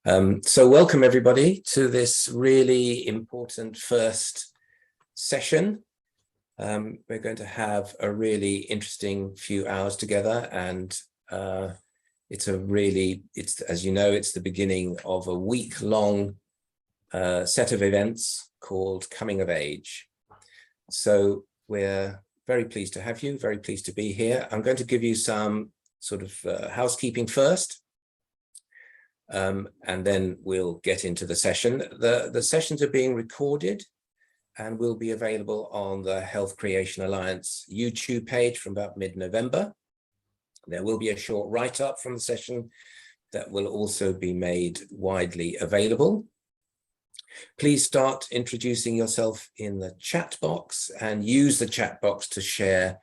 So welcome everybody to this really important first session. We're going to have a really interesting few hours together, and it's as you know, it's the beginning of a week-long set of events called Coming of Age. So we're very pleased to have you, very pleased to be here. I'm going to give you some sort of housekeeping first. And then we'll get into the session. The sessions are being recorded and will be available on the Health Creation Alliance YouTube page from about mid-November. There will be a short write-up from the session that will also be made widely available. Please start introducing yourself in the chat box and use the chat box to share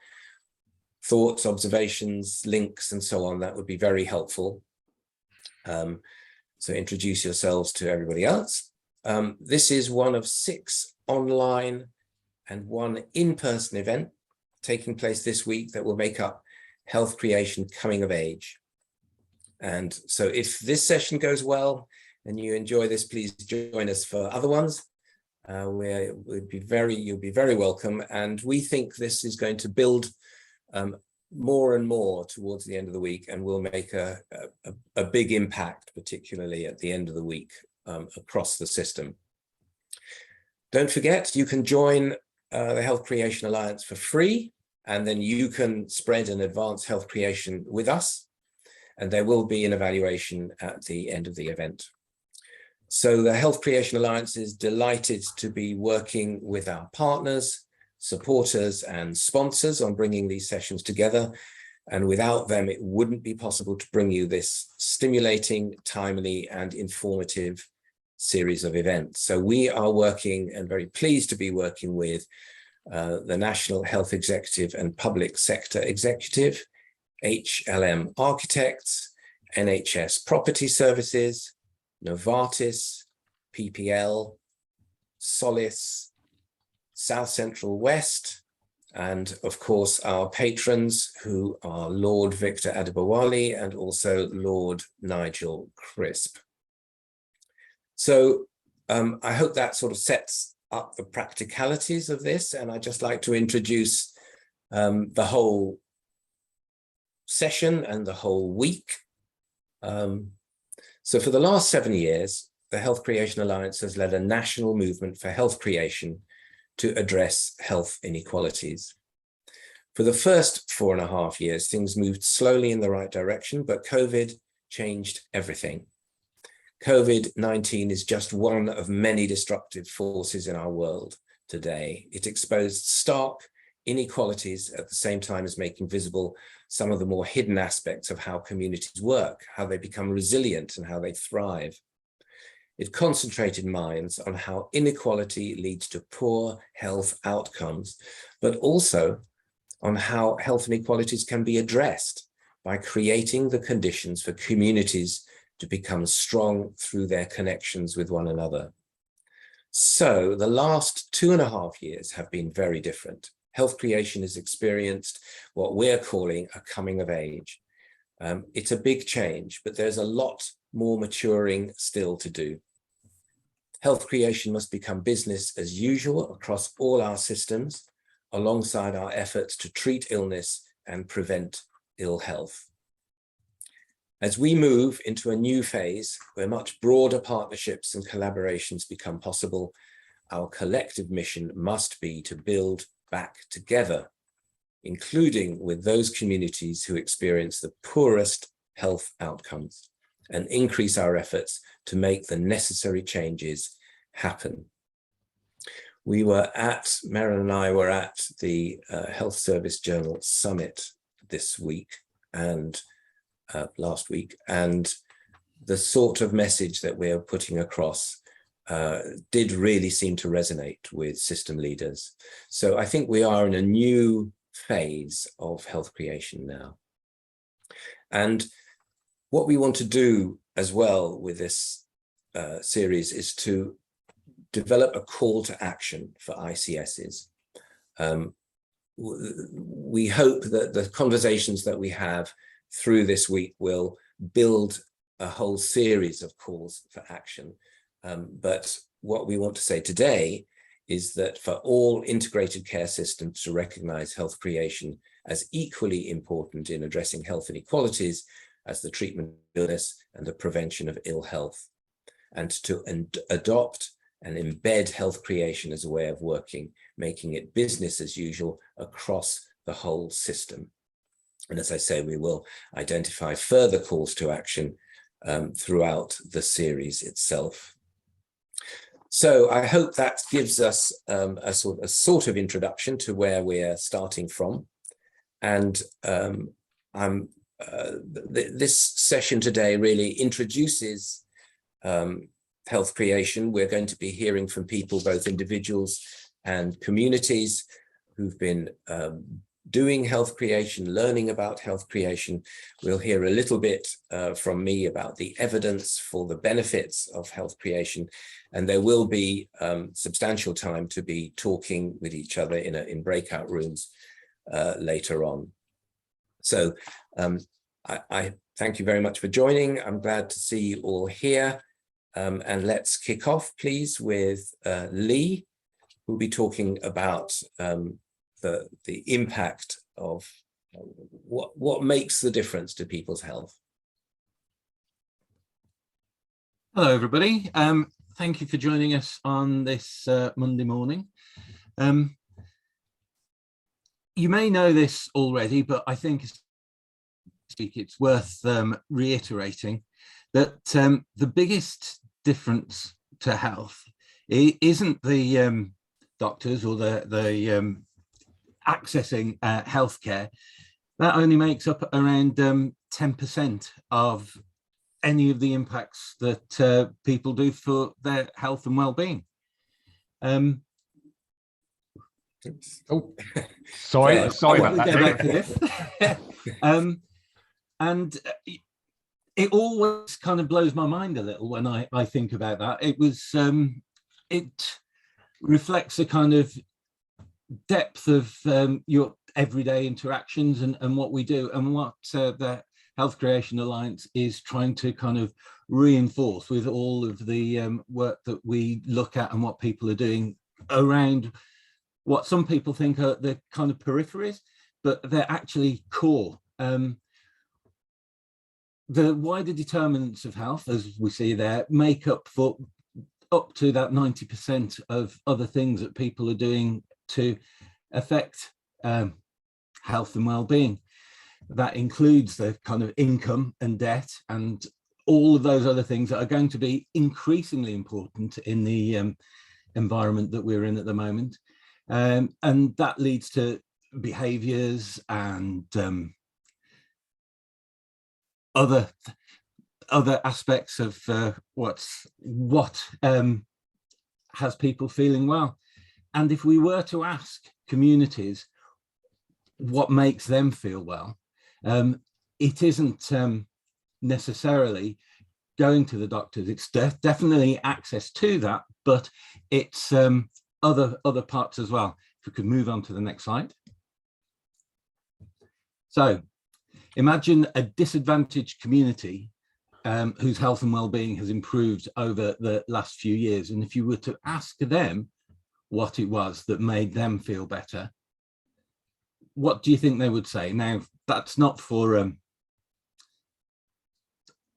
thoughts, observations, links, and so on. That would be very helpful. So introduce yourselves to everybody else. This is one of 6 online and 1 in-person event taking place this week that will make up Health Creation Coming of Age. And so if this session goes well and you enjoy this, please join us for other ones. You'll be very welcome. And we think this is going to build more and more towards the end of the week, and will make a big impact, particularly at the end of the week across the system. Don't forget, you can join the Health Creation Alliance for free, and then you can spread and advance health creation with us, and there will be an evaluation at the end of the event. So the Health Creation Alliance is delighted to be working with our partners, supporters and sponsors on bringing these sessions together, and without them it wouldn't be possible to bring you this stimulating, timely and informative series of events. So we are working, and very pleased to be working, with the National Health Executive and Public Sector Executive, HLM Architects, NHS Property Services, Novartis, PPL, Solace, South Central West, and of course our patrons, who are Lord Victor Adebowale and also Lord Nigel Crisp. So I hope that sort of sets up the practicalities of this, and I'd just like to introduce the whole session and the whole week. So for the last 7 years, the Health Creation Alliance has led a national movement for health creation to address health inequalities. For the first 4.5 years, things moved slowly in the right direction, but COVID changed everything. COVID-19 is just one of many destructive forces in our world today. It exposed stark inequalities at the same time as making visible some of the more hidden aspects of how communities work, how they become resilient, and how they thrive. It concentrated minds on how inequality leads to poor health outcomes, but also on how health inequalities can be addressed by creating the conditions for communities to become strong through their connections with one another. So the last 2.5 years have been very different. Health creation has experienced what we're calling a coming of age. It's a big change, but there's a lot more maturing still to do. Health creation must become business as usual across all our systems, alongside our efforts to treat illness and prevent ill health. As we move into a new phase where much broader partnerships and collaborations become possible, our collective mission must be to build back together, including with those communities who experience the poorest health outcomes, and increase our efforts to make the necessary changes happen. Maren and I were at the Health Service Journal Summit this week and last week, and the sort of message that we're putting across did really seem to resonate with system leaders. So I think we are in a new phase of health creation now. And what we want to do as well with this series is to develop a call to action for ICSs. We hope that the conversations that we have through this week will build a whole series of calls for action. But what we want to say today is that for all integrated care systems to recognize health creation as equally important in addressing health inequalities as the treatment of illness and the prevention of ill health, and to adopt and embed health creation as a way of working, making it business as usual across the whole system. And as I say, we will identify further calls to action throughout the series itself. So I hope that gives us a sort of introduction to where we're starting from. And this session today really introduces health creation. We're going to be hearing from people, both individuals and communities, who've been doing health creation, learning about health creation. We'll hear a little bit from me about the evidence for the benefits of health creation, and there will be substantial time to be talking with each other in breakout rooms later on. So I thank you very much for joining. I'm glad to see you all here. And let's kick off, please, with Lee, who'll be talking about the impact of what makes the difference to people's health. Hello, everybody. Thank you for joining us on this Monday morning. You may know this already, but I think it's worth reiterating that the biggest difference to health isn't the doctors or the accessing healthcare. That only makes up around 10% of any of the impacts that people do for their health and well-being. Oh, sorry about that. And it always kind of blows my mind a little when I think about that. It reflects a kind of depth of your everyday interactions and what we do, and what the Health Creation Alliance is trying to kind of reinforce with all of the work that we look at and what people are doing around what some people think are the kind of peripheries, but they're actually core. The wider determinants of health, as we see there, make up for up to that 90% of other things that people are doing to affect health and well-being. That includes the kind of income and debt and all of those other things that are going to be increasingly important in the environment that we're in at the moment. And that leads to behaviors and other aspects of what has people feeling well. And if we were to ask communities what makes them feel well, it isn't necessarily going to the doctors. It's definitely access to that, but it's other parts as well. If we could move on to the next slide. So imagine a disadvantaged community whose health and well-being has improved over the last few years. And if you were to ask them what it was that made them feel better, what do you think they would say? Now, that's not for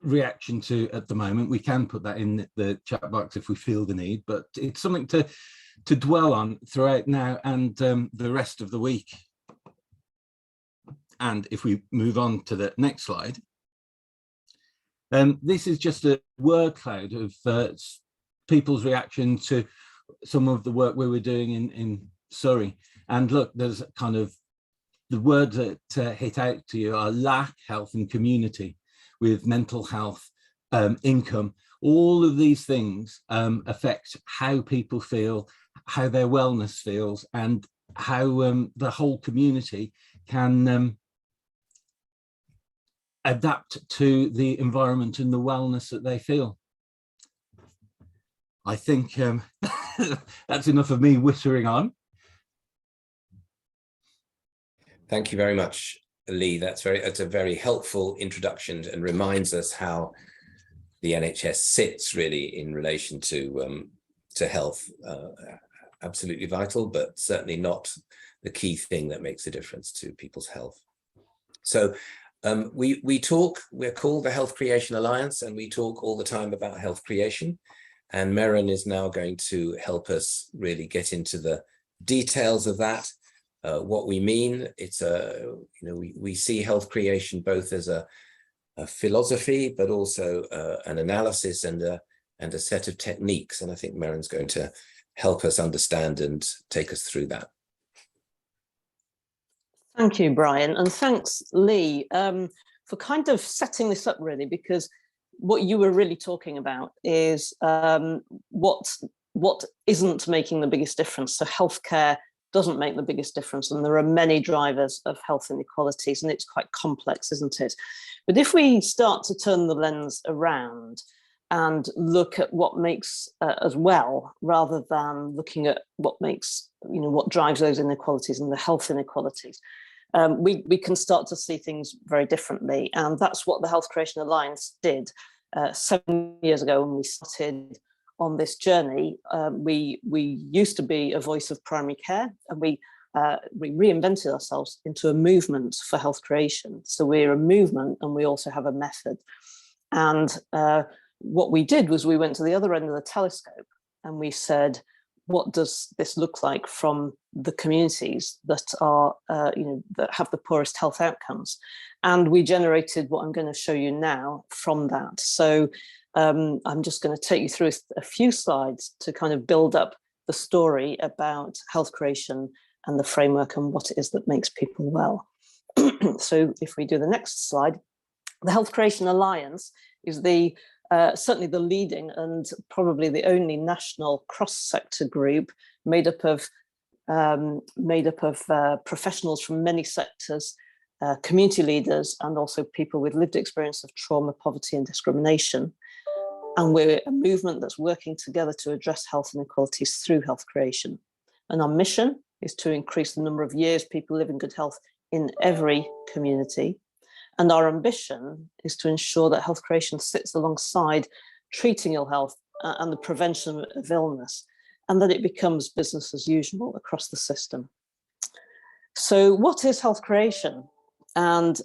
reaction to at the moment. We can put that in the chat box if we feel the need, but it's something to dwell on throughout now and the rest of the week. And if we move on to the next slide, this is just a word cloud of people's reaction to some of the work we were doing in Surrey. And look, there's kind of the words that hit out to you are lack, health and community, with mental health, income. All of these things affect how people feel, how their wellness feels, and how the whole community can adapt to the environment and the wellness that they feel. I think that's enough of me whittering on. Thank you very much, Lee. That's a very helpful introduction and reminds us how the NHS sits really in relation to health. Absolutely vital, but certainly not the key thing that makes a difference to people's health. So we're called the Health Creation Alliance, and we talk all the time about health creation. And Merran is now going to help us really get into the details of that. What we mean, it's we see health creation both as a philosophy, but also an analysis and a set of techniques. And I think Merran's going to help us understand and take us through that. Thank you, Brian, and thanks, Lee, for kind of setting this up, really, because what you were really talking about is what isn't making the biggest difference. So healthcare doesn't make the biggest difference, and there are many drivers of health inequalities, and it's quite complex, isn't it? But if we start to turn the lens around and look at what makes as well, rather than looking at what makes, what drives those inequalities and the health inequalities, we can start to see things very differently. And that's what the Health Creation Alliance did 7 years ago when we started on this journey. We used to be a voice of primary care, and we reinvented ourselves into a movement for health creation. So we're a movement, and we also have a method. And what we did was we went to the other end of the telescope, and we said, what does this look like from the communities that are, that have the poorest health outcomes? And we generated what I'm going to show you now from that. So I'm just going to take you through a few slides to kind of build up the story about health creation and the framework and what it is that makes people well. So if we do the next slide, the Health Creation Alliance is certainly the leading and probably the only national cross-sector group made up of professionals from many sectors, community leaders, and also people with lived experience of trauma, poverty, and discrimination. And we're a movement that's working together to address health inequalities through health creation. And our mission is to increase the number of years people live in good health in every community. And our ambition is to ensure that health creation sits alongside treating ill health and the prevention of illness, and that it becomes business as usual across the system. So what is health creation? And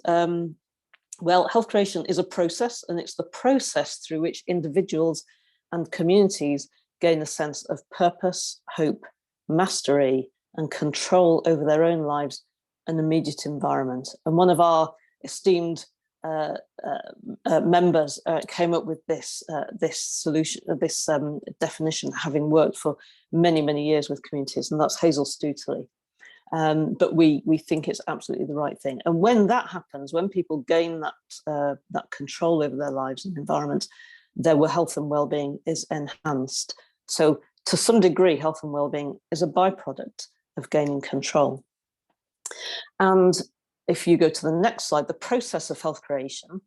well, health creation is a process, and it's the process through which individuals and communities gain a sense of purpose, hope, mastery, and control over their own lives and immediate environment. And one of our esteemed members came up with this solution, this definition, having worked for many, many years with communities, and that's Hazel Stuteley. But we think it's absolutely the right thing. And when that happens, when people gain that control over their lives and environment, their health and well-being is enhanced. So to some degree, health and well-being is a byproduct of gaining control. And if you go to the next slide, the process of health creation,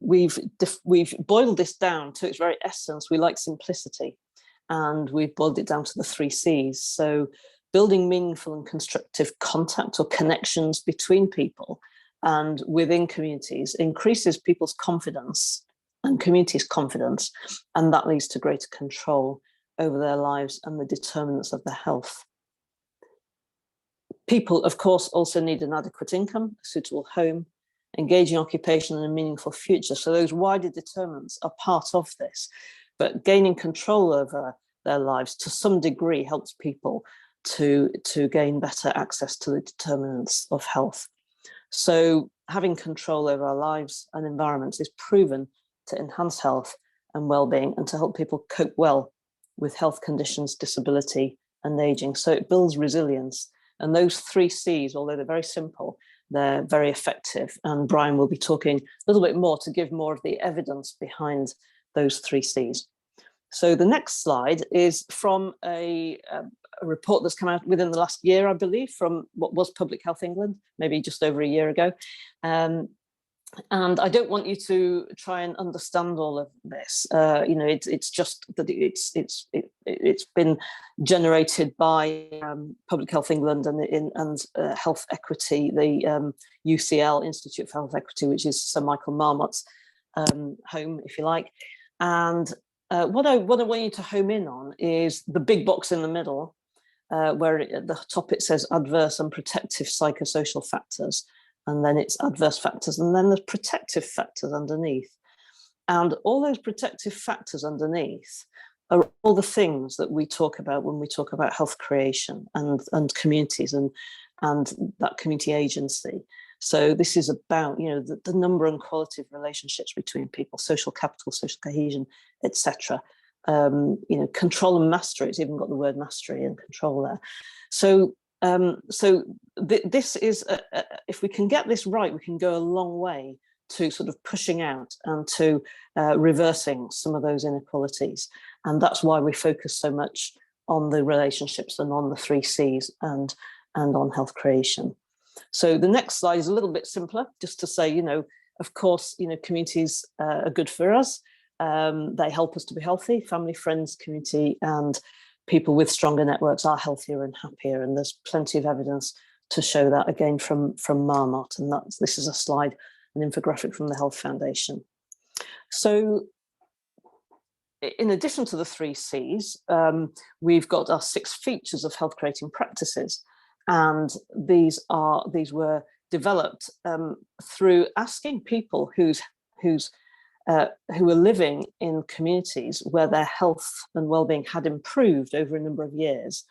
we've boiled this down to its very essence. We like simplicity, and we've boiled it down to the 3 C's. So building meaningful and constructive contact or connections between people and within communities increases people's confidence and communities' confidence, and that leads to greater control over their lives and the determinants of their health. People, of course, also need an adequate income, a suitable home, engaging occupation, and a meaningful future. So those wider determinants are part of this. But gaining control over their lives to some degree helps people to gain better access to the determinants of health. So having control over our lives and environments is proven to enhance health and well-being and to help people cope well with health conditions, disability, and aging. So it builds resilience. And those 3 C's, although they're very simple, they're very effective. And Brian will be talking a little bit more to give more of the evidence behind those 3 C's. So the next slide is from a report that's come out within the last year, I believe, from what was Public Health England, maybe just over a year ago. And I don't want you to try and understand all of this. It's just that it's been generated by Public Health England and Health Equity, the UCL, Institute for Health Equity, which is Sir Michael Marmot's home, if you like. And what I want you to home in on is the big box in the middle, where at the top it says adverse and protective psychosocial factors, and then it's adverse factors, and then there's protective factors underneath. And all those protective factors underneath are all the things that we talk about when we talk about health creation and communities and that community agency. So this is about, the number and quality of relationships between people, social capital, social cohesion, etc. Control and mastery. It's even got the word mastery and control there. So this is, if we can get this right, we can go a long way to sort of pushing out and to reversing some of those inequalities. And that's why we focus so much on the relationships and on the 3 C's and on health creation. So the next slide is a little bit simpler, just to say, of course, communities are good for us. They help us to be healthy. Family, friends, community, and people with stronger networks are healthier and happier. And there's plenty of evidence to show that, again, from Marmot. And this is a slide, an infographic from the Health Foundation. So in addition to the 3 C's, we've got our 6 features of health creating practices. And these were developed through asking people who are living in communities where their health and well-being had improved over a number of years,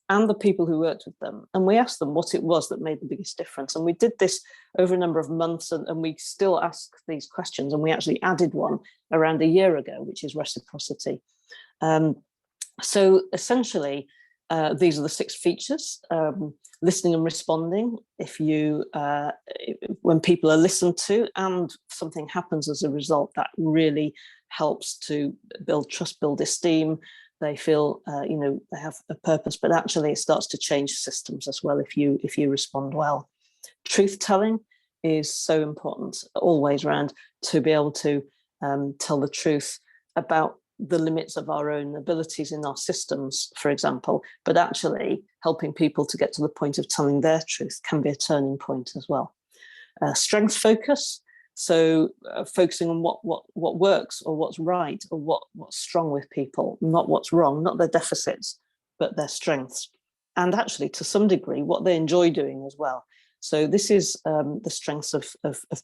and the people who worked with them. And we asked them what it was that made the biggest difference. And we did this over a number of months, and we still ask these questions. And we actually added one around a year ago, which is reciprocity. So essentially, these are the 6 features. Listening and responding. When people are listened to and something happens as a result, that really helps to build trust, build esteem. They feel, they have a purpose, but actually it starts to change systems as well if you respond well. Truth telling is so important always around, to be able to tell the truth about the limits of our own abilities in our systems, for example, but actually helping people to get to the point of telling their truth can be a turning point as well. Strength focus, so focusing on what works or what's right or what's strong with people, not what's wrong, not their deficits, but their strengths. And actually, to some degree, what they enjoy doing as well. So this is the strengths of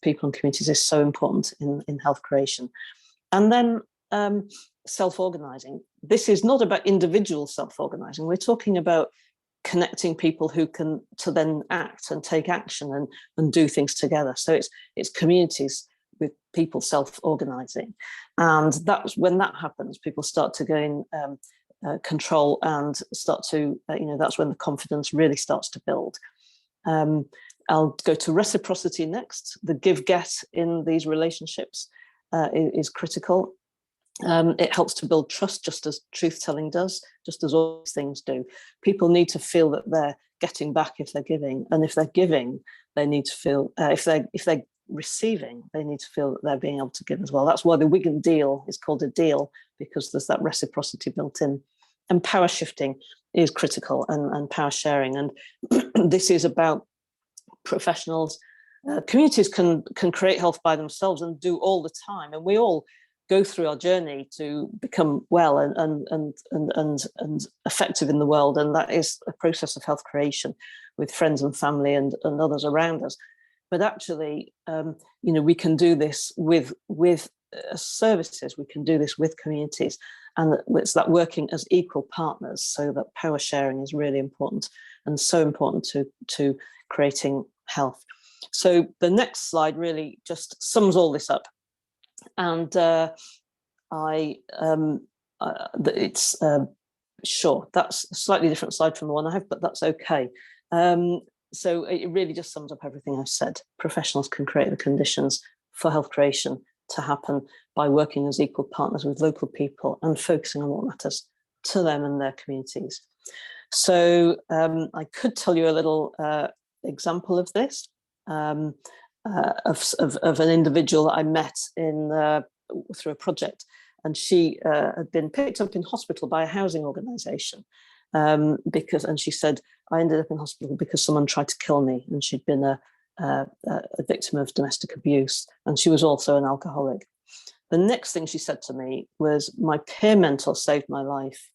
people and communities is so important in health creation. And then self-organizing. This is not about individual self-organizing. We're talking about connecting people who can to then act and take action and do things together. So it's communities with people self-organizing. And that's when that happens, people start to gain control and start to, that's when the confidence really starts to build. I'll go to reciprocity next. The give-get in these relationships is critical. It helps to build trust, just as truth-telling does, just as all these things do. People need to feel that they're getting back if they're giving, and if they're giving, they need to feel, if they're receiving, they need to feel that they're being able to give as well. That's why the Wigan deal is called a deal, because there's that reciprocity built in. And power shifting is critical, and power sharing. And this is about professionals. Communities can create health by themselves and do all the time, and we all go through our journey to become well and effective in the world, and that is a process of health creation with friends and family and others around us. But actually, we can do this with services. We can do this with communities, and it's that working as equal partners. So that power sharing is really important, and so important to creating health. So the next slide really just sums all this up. And it's sure, that's a slightly different slide from the one I have, but that's okay. So it really just sums up everything I've said. Professionals can create the conditions for health creation to happen by working as equal partners with local people and focusing on what matters to them and their communities. So I could tell you a little example of this. Of an individual that I met through a project, and she had been picked up in hospital by a housing organisation and she said, I ended up in hospital because someone tried to kill me, and she'd been a victim of domestic abuse, and she was also an alcoholic. The next thing she said to me was, my peer mentor saved my life.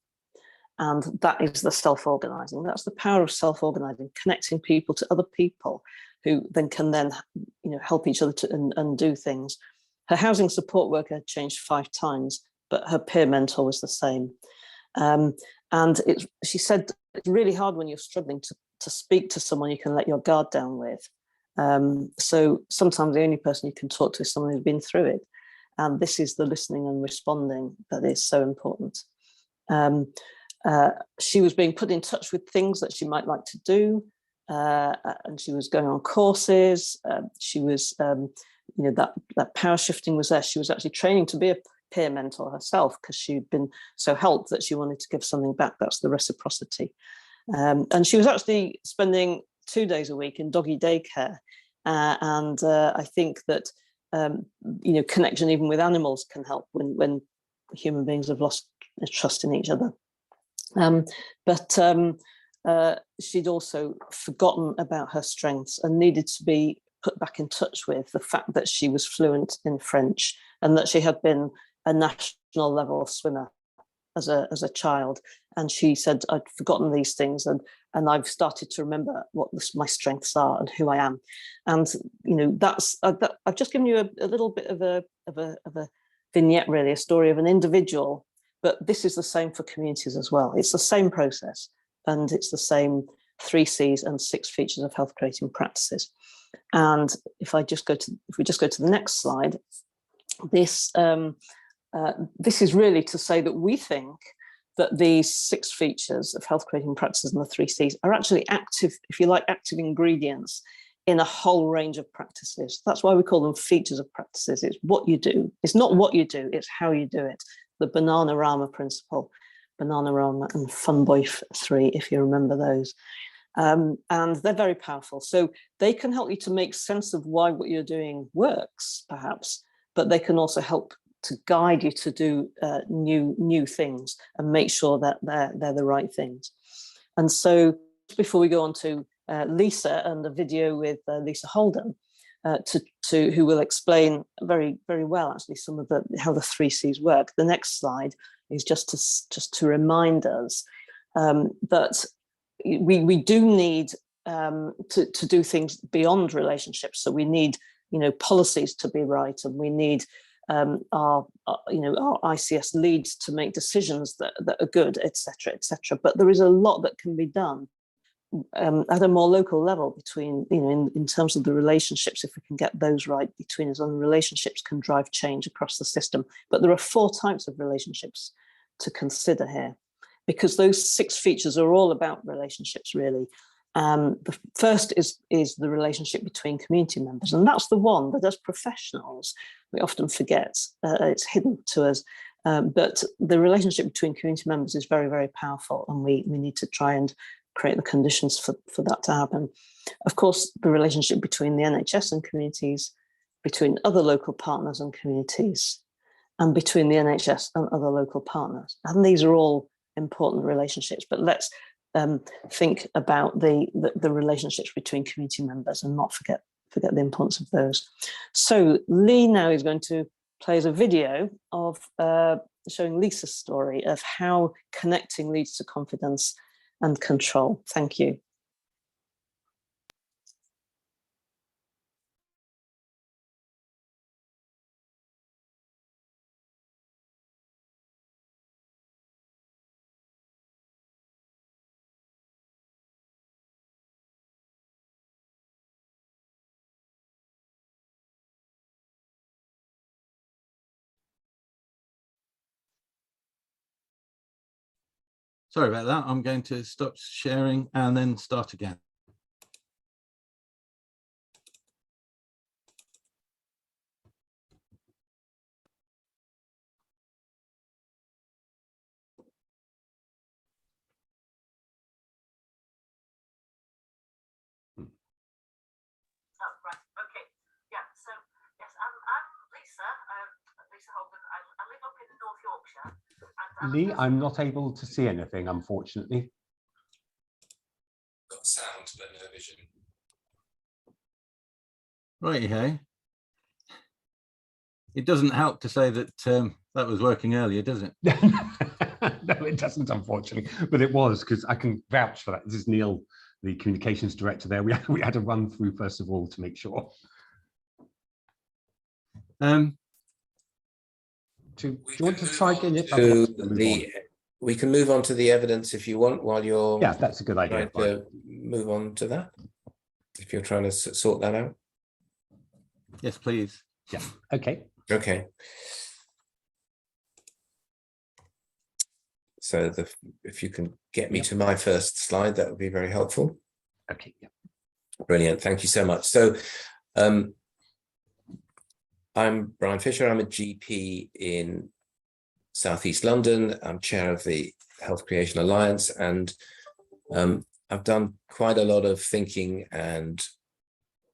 And that is the self-organizing. That's the power of self-organizing, connecting people to other people who then can help each other and do things. Her housing support worker had changed 5 times, but her peer mentor was the same. And she said it's really hard when you're struggling to speak to someone you can let your guard down with. So sometimes the only person you can talk to is someone who's been through it. And this is the listening and responding that is so important. She was being put in touch with things that she might like to do, and she was going on courses. She was, that power shifting was there. She was actually training to be a peer mentor herself because she'd been so helped that she wanted to give something back. That's the reciprocity. And she was actually spending 2 days a week in doggy daycare. And I think that, connection even with animals can help when human beings have lost trust in each other. But she'd also forgotten about her strengths and needed to be put back in touch with the fact that she was fluent in French and that she had been a national level swimmer as a child. And she said, I'd forgotten these things and I've started to remember what my strengths are and who I am. And, I've just given you a little bit of a vignette, really, a story of an individual. But this is the same for communities as well. It's the same process, and it's the same 3 C's and 6 features of health creating practices. And if we just go to the next slide, this is really to say that we think that these 6 features of health creating practices and the 3 C's are actually active, if you like, active ingredients in a whole range of practices. That's why we call them features of practices. It's what you do. It's not what you do, it's how you do it. The Bananarama principle, Bananarama and Funboy 3, if you remember those. And they're very powerful. So they can help you to make sense of why what you're doing works, perhaps, but they can also help to guide you to do new things and make sure that they're the right things. And so before we go on to Lisa and the video with Lisa Holden, who will explain very, very well, actually, some of how the 3 C's work. The next slide is just to remind us that we do need to do things beyond relationships. So we need, policies to be right, and we need our ICS leads to make decisions that are good, etc., etc. But there is a lot that can be done at a more local level between, in terms of the relationships, if we can get those right between us, and relationships can drive change across the system. But there are 4 types of relationships to consider here, because those 6 features are all about relationships, really. The first is the relationship between community members, and that's the one that as professionals, we often forget. It's hidden to us. But the relationship between community members is very, very powerful, and we need to try and create the conditions for that to happen. Of course, the relationship between the NHS and communities, between other local partners and communities, and between the NHS and other local partners. And these are all important relationships, but let's think about the relationships between community members and not forget the importance of those. So Lee now is going to play us a video of showing Lisa's story of how connecting leads to confidence and control. Thank you. Sorry about that. I'm going to stop sharing and then start again. Lee, I'm not able to see anything, unfortunately. Got sound, but no vision. Right, hey. It doesn't help to say that that was working earlier, does it? No, it doesn't, unfortunately, but it was, because I can vouch for that. This is Neil, the communications director there. We had to run through first of all to make sure. Do you want to try again? We can move on to the evidence if you want, while you're Yeah, that's a good idea. trying to move on to that, if you're trying to sort that out. Yes, please. Yeah, okay. Okay. So if you can get me to my first slide, that would be very helpful. Okay, yeah. Brilliant, thank you so much. So I'm Brian Fisher. I'm a GP in Southeast London. I'm chair of the Health Creation Alliance, and I've done quite a lot of thinking and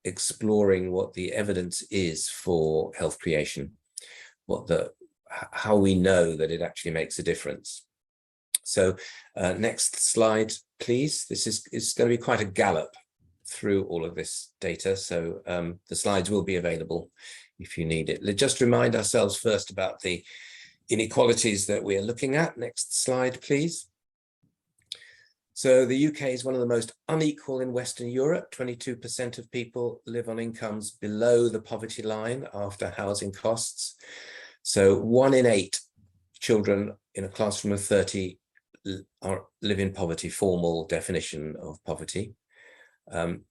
exploring what the evidence is for health creation, how we know that it actually makes a difference. So next slide, please. This is going to be quite a gallop through all of this data, so the slides will be available if you need it. Let's just remind ourselves first about the inequalities that we are looking at. Next slide, please. So the UK is one of the most unequal in Western Europe. 22% of people live on incomes below the poverty line after housing costs. So 1 in 8 children in a classroom of 30 live in poverty, formal definition of poverty. And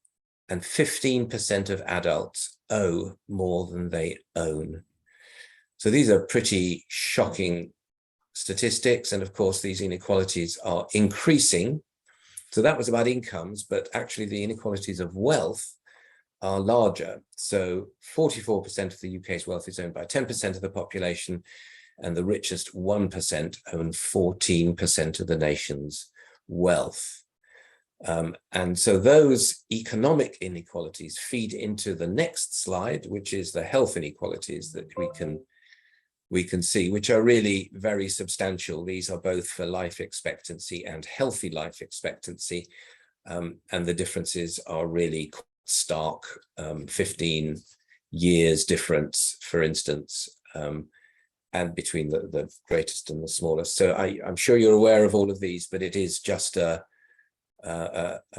15% of adults owe more than they own. So these are pretty shocking statistics. And of course, these inequalities are increasing. So that was about incomes, but actually the inequalities of wealth are larger. So 44% of the UK's wealth is owned by 10% of the population, and the richest 1% own 14% of the nation's wealth. And so those economic inequalities feed into the next slide, which is the health inequalities that we can see, which are really very substantial. These are both for life expectancy and healthy life expectancy. And the differences are really stark, 15 years difference, for instance, and between the greatest and the smallest. So I'm sure you're aware of all of these, but it is just a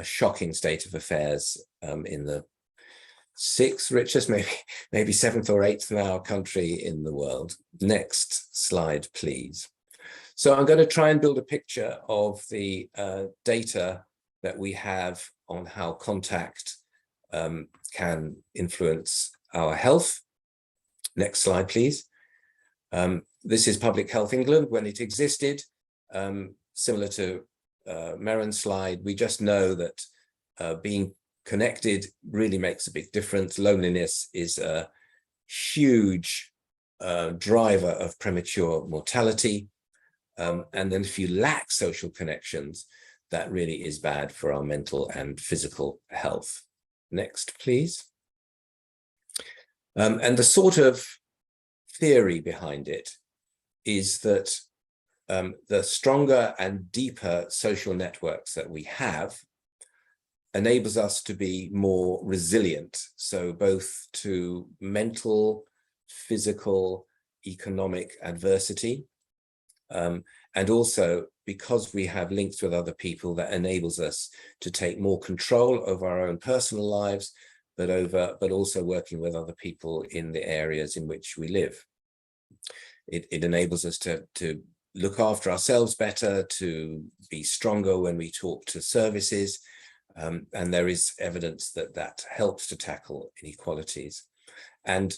shocking state of affairs in the 6th richest, maybe 7th or 8th now country in the world. Next slide, please. So I'm going to try and build a picture of the data that we have on how contact can influence our health. Next slide, please. This is Public Health England when it existed. Similar to Merran's slide, we just know that being connected really makes a big difference. Loneliness is a huge driver of premature mortality. And then if you lack social connections, that really is bad for our mental and physical health. Next, please. And the sort of theory behind it is that the stronger and deeper social networks that we have enables us to be more resilient. So both to mental, physical, economic adversity. And also because we have links with other people, that enables us to take more control over our own personal lives, but also working with other people in the areas in which we live. It enables us to look after ourselves better, to be stronger when we talk to services. And there is evidence that helps to tackle inequalities. And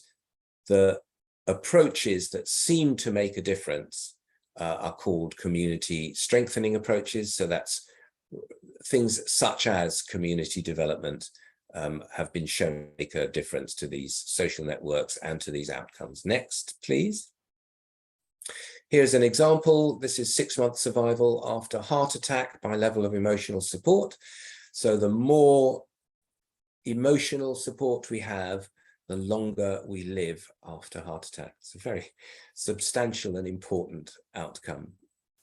the approaches that seem to make a difference are called community strengthening approaches. So that's things such as community development have been shown to make a difference to these social networks and to these outcomes. Next, please. Here's an example. This is 6-month survival after heart attack by level of emotional support. So the more emotional support we have, the longer we live after heart attack. It's a very substantial and important outcome.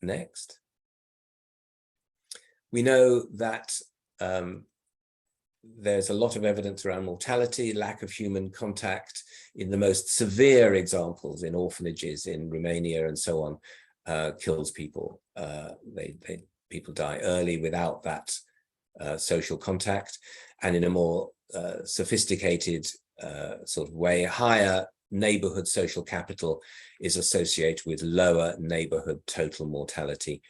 Next. We know that there's a lot of evidence around mortality, lack of human contact in the most severe examples in orphanages in Romania and so on, kills people. People die early without that social contact, and in a more sophisticated sort of way, higher neighborhood social capital is associated with lower neighborhood total mortality,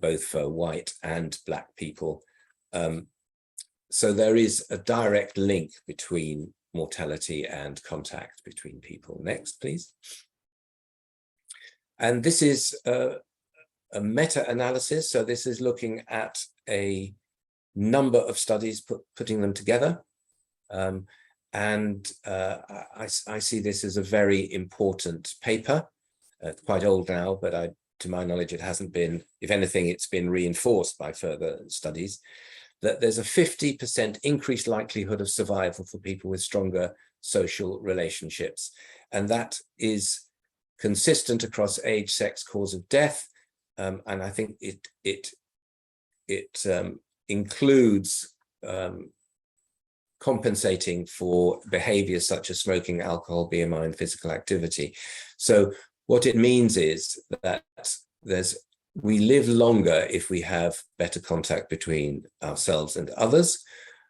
both for white and black people. So there is a direct link between mortality and contact between people. Next, please. And this is a meta-analysis. So this is looking at a number of studies, putting them together. I see this as a very important paper. It's quite old now, but to my knowledge, it hasn't been, if anything, it's been reinforced by further studies, that there's a 50% increased likelihood of survival for people with stronger social relationships. And that is consistent across age, sex, cause of death. And I think it includes compensating for behaviors such as smoking, alcohol, BMI, and physical activity. So what it means is that we live longer if we have better contact between ourselves and others.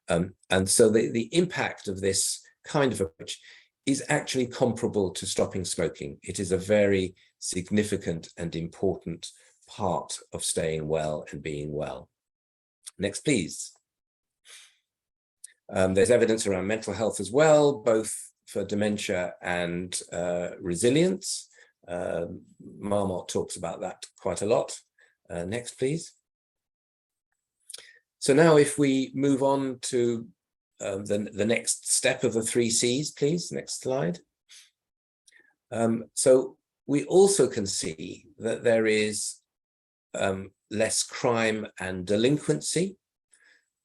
And so the impact of this kind of approach is actually comparable to stopping smoking. It is a very significant and important part of staying well and being well. Next, please. There's evidence around mental health as well, both for dementia and resilience. Marmot talks about that quite a lot. Next, please. So now if we move on to the next step of the 3 C's, please, next slide. So we also can see that there is less crime and delinquency,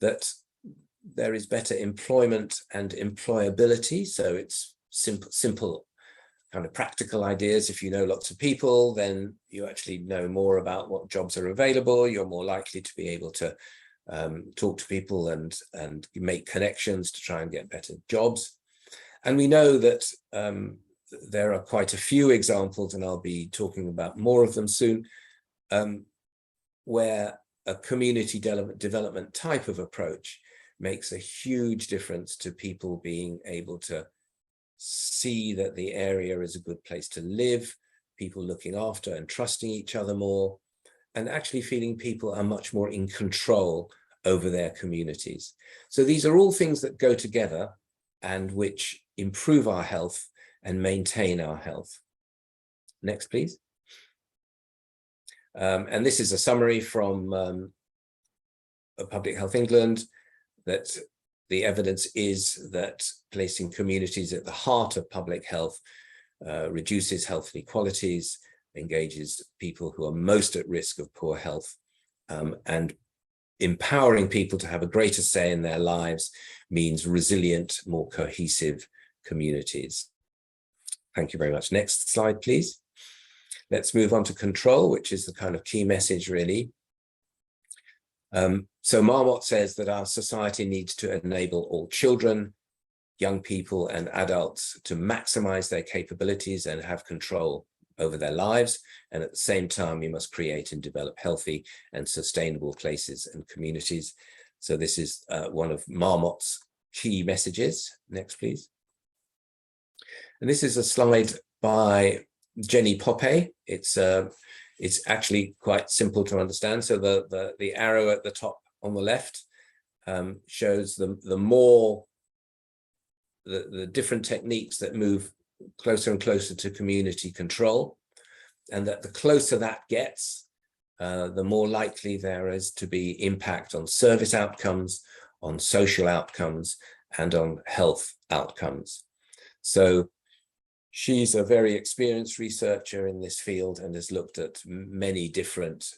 that there is better employment and employability. So it's simple kind of practical ideas. If you know lots of people, then you actually know more about what jobs are available. You're more likely to be able to talk to people and make connections to try and get better jobs. And we know that there are quite a few examples, and I'll be talking about more of them soon, where a community development type of approach makes a huge difference to people being able to see that the area is a good place to live, people looking after and trusting each other more, and actually feeling people are much more in control over their communities. So these are all things that go together and which improve our health and maintain our health. Next, please. And this is a summary from Public Health England, that the evidence is that placing communities at the heart of public health reduces health inequalities, engages people who are most at risk of poor health, and empowering people to have a greater say in their lives means resilient, more cohesive communities. Thank you very much. Next slide, please. Let's move on to control, which is the kind of key message, really. So Marmot says that our society needs to enable all children, young people, and adults to maximize their capabilities and have control over their lives. And at the same time, we must create and develop healthy and sustainable places and communities. So this is one of Marmot's key messages. Next, please. And this is a slide by Jenny Poppe. It's actually quite simple to understand. So the arrow at the top on the left shows the different techniques that move closer and closer to community control, and that the closer that gets, the more likely there is to be impact on service outcomes, on social outcomes, and on health outcomes. So she's a very experienced researcher in this field and has looked at many different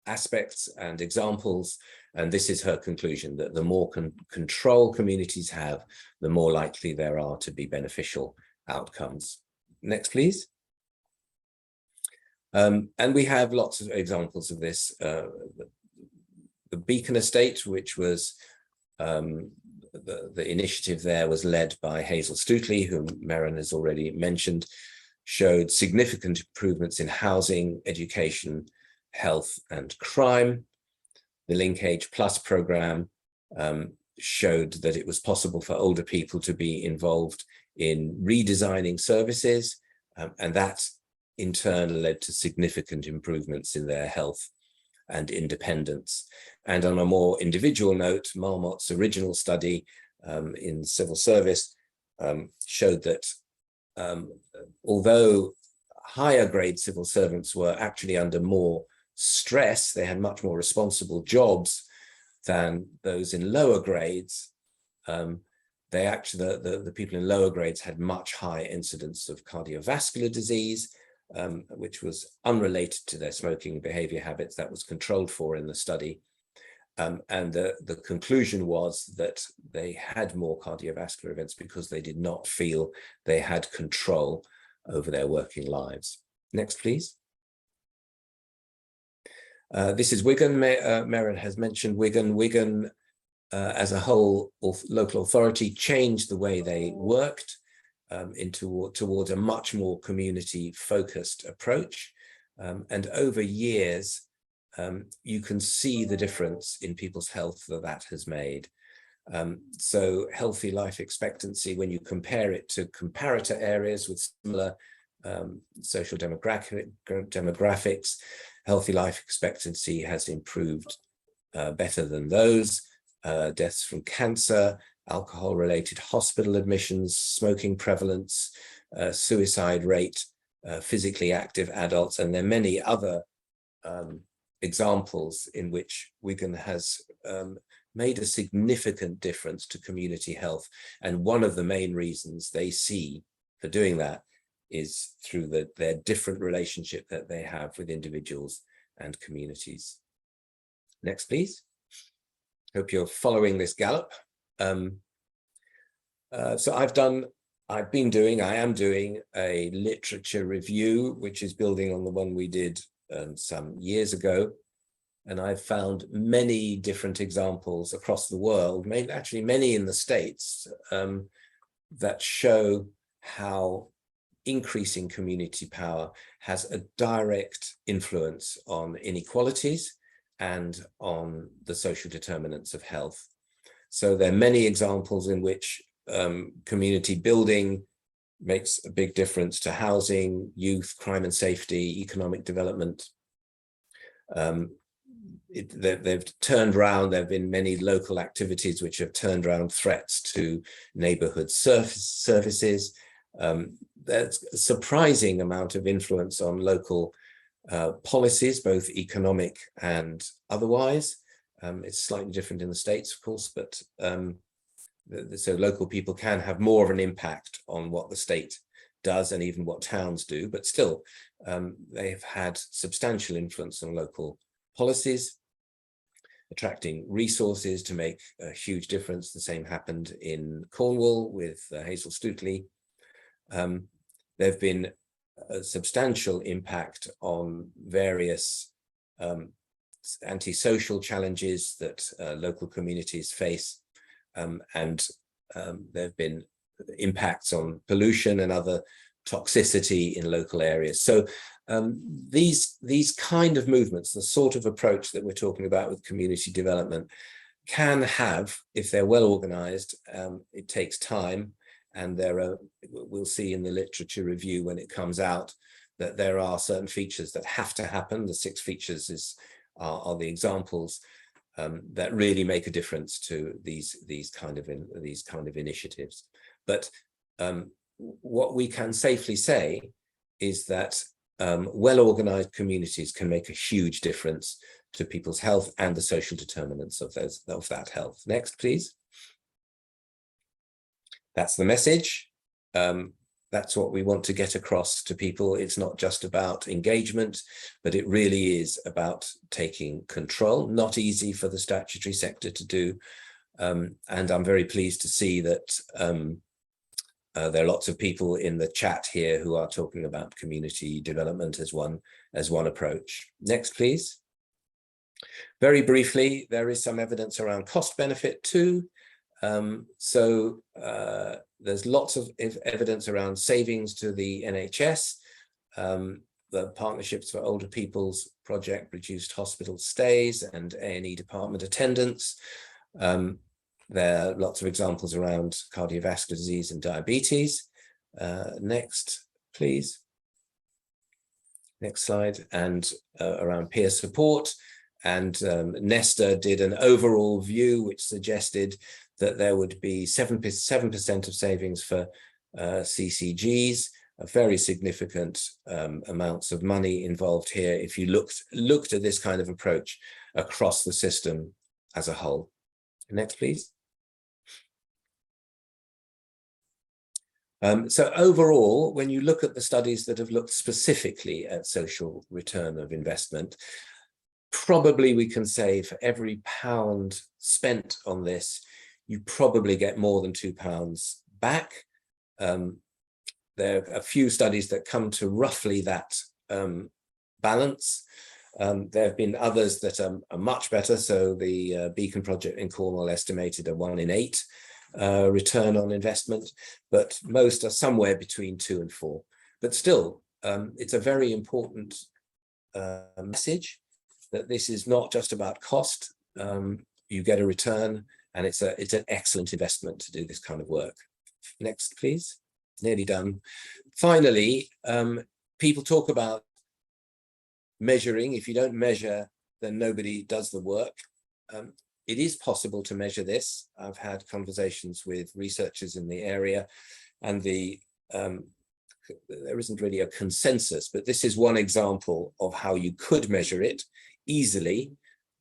aspects and examples. And this is her conclusion, that the more control communities have, the more likely there are to be beneficial outcomes. Next, please. And we have lots of examples of this. The Beacon Estate, which was The initiative there was led by Hazel Stuteley, whom Merrin has already mentioned, showed significant improvements in housing, education, health, and crime. The Linkage Plus program showed that it was possible for older people to be involved in redesigning services, and that in turn led to significant improvements in their health and independence. And on a more individual note, Marmot's original study in civil service showed that although higher grade civil servants were actually under more stress, they had much more responsible jobs than those in lower grades. They actually, the people in lower grades had much higher incidence of cardiovascular disease, which was unrelated to their smoking behavior habits. That was controlled for in the study. And the conclusion was that they had more cardiovascular events because they did not feel they had control over their working lives. Next, please. This is Wigan. Merrin has mentioned Wigan. Wigan, as a whole, local authority changed the way they worked towards a much more community-focused approach. And over years, you can see the difference in people's health that has made. So healthy life expectancy, when you compare it to comparator areas with similar social demographics, healthy life expectancy has improved better than those. Deaths from cancer, alcohol-related hospital admissions, smoking prevalence, suicide rate, physically active adults, and there are many other examples in which Wigan has made a significant difference to community health. And one of the main reasons they see for doing that is through their different relationship that they have with individuals and communities. Next, please. Hope you're following this gallop. So I am doing a literature review, which is building on the one we did some years ago. And I've found many different examples across the world, actually many in the States, that show how increasing community power has a direct influence on inequalities and on the social determinants of health. So there are many examples in which community building makes a big difference to housing, youth, crime and safety, economic development. They've turned around, there have been many local activities which have turned around threats to neighborhood services. There's a surprising amount of influence on local policies, both economic and otherwise. It's slightly different in the States, of course, but so local people can have more of an impact on what the state does and even what towns do, but still they have had substantial influence on local policies, attracting resources to make a huge difference. The same happened in Cornwall with Hazel Stuteley. There have been a substantial impact on various antisocial challenges that local communities face, and there have been impacts on pollution and other toxicity in local areas. So these kind of movements, the sort of approach that we're talking about with community development, can have, if they're well organized, it takes time. And we'll see in the literature review when it comes out that there are certain features that have to happen. The 6 features are the examples that really make a difference to these kind of initiatives. But what we can safely say is that well-organized communities can make a huge difference to people's health and the social determinants of that health. Next, please. That's the message. That's what we want to get across to people. It's not just about engagement, but it really is about taking control. Not easy for the statutory sector to do. And I'm very pleased to see that there are lots of people in the chat here who are talking about community development as one approach. Next, please. Very briefly, there is some evidence around cost benefit too. There's lots of evidence around savings to the NHS. The Partnerships for Older People's project reduced hospital stays and A&E department attendance. There are lots of examples around cardiovascular disease and diabetes. Next, please. Next slide. And around peer support. And Nesta did an overall view which suggested that there would be 7% of savings for CCGs, a very significant amounts of money involved here if you looked at this kind of approach across the system as a whole. Next, please. So overall, when you look at the studies that have looked specifically at social return of investment, probably we can say for every £1 spent on this, you probably get more than £2 back. There are a few studies that come to roughly that balance. There have been others that are much better. So the Beacon project in Cornwall estimated a 1 in 8 return on investment, but most are somewhere between 2 and 4. But still, it's a very important message that this is not just about cost. You get a return, and it's an excellent investment to do this kind of work. Next, please. Nearly done. Finally, people talk about measuring. If you don't measure, then nobody does the work. It is possible to measure this. I've had conversations with researchers in the area, and there isn't really a consensus, but this is one example of how you could measure it easily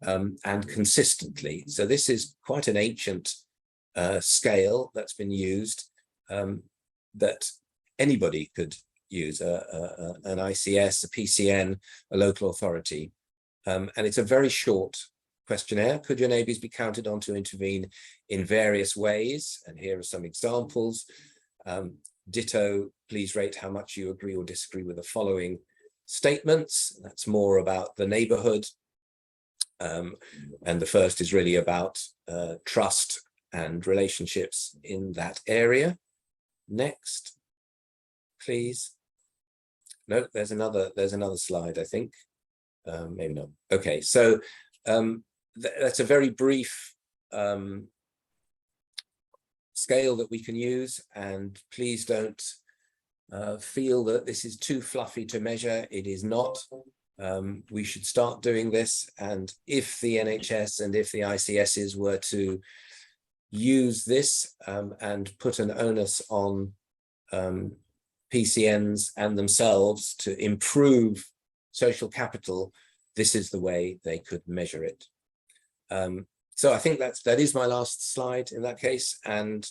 and consistently. So this is quite an ancient scale that's been used that anybody could use, an ICS, a PCN, a local authority. And it's a very short questionnaire. Could your neighbours be counted on to intervene in various ways? And here are some examples. Ditto, please rate how much you agree or disagree with the following statements. That's more about the neighbourhood. And the first is really about trust and relationships in that area. Next, please. No, there's another slide, I think. Maybe not. Okay, so that's a very brief scale that we can use, and please don't feel that this is too fluffy to measure. It is not. We should start doing this, and if the NHS and if the ICSs were to use this and put an onus on PCNs and themselves to improve social capital, this is the way they could measure it. So I think that is my last slide in that case. And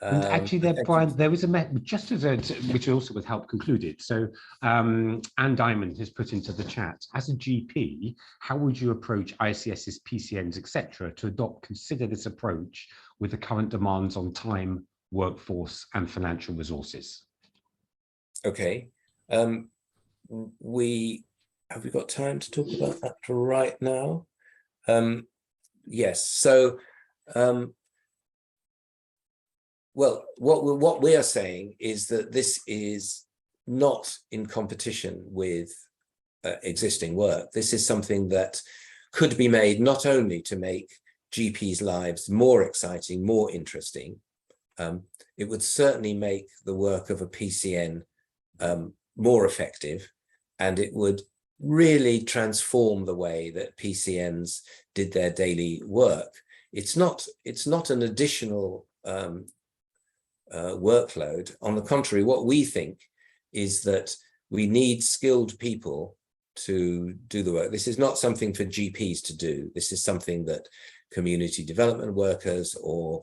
actually, there, Brian, there was a just as which also would help conclude it. So Anne Diamond has put into the chat, as a GP, how would you approach ICSs, PCNs, etc., to consider this approach with the current demands on time, workforce, and financial resources? Okay. Have we got time to talk about that right now? Yes. So, well, what we are saying is that this is not in competition with existing work. This is something that could be made not only to make GPs' lives more exciting, more interesting. It would certainly make the work of a PCN more effective, and it would really transform the way that PCNs did their daily work. It's not an additional workload. On the contrary, what we think is that we need skilled people to do the work. This is not something for GPs to do. This is something that community development workers or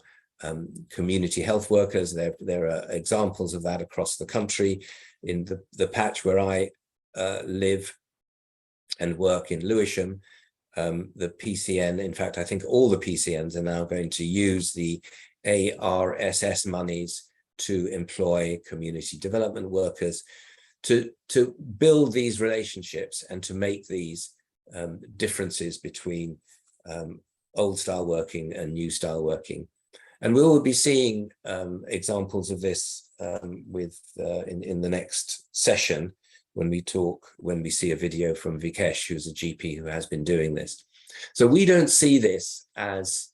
community health workers, there are examples of that across the country. In the patch where I live and work in Lewisham, the PCN, in fact, I think all the PCNs are now going to use the ARSS monies to employ community development workers to build these relationships and to make these differences between old style working and new style working. And we will be seeing examples of this in the next session when we see a video from Vikesh, who's a GP who has been doing this. So we don't see this as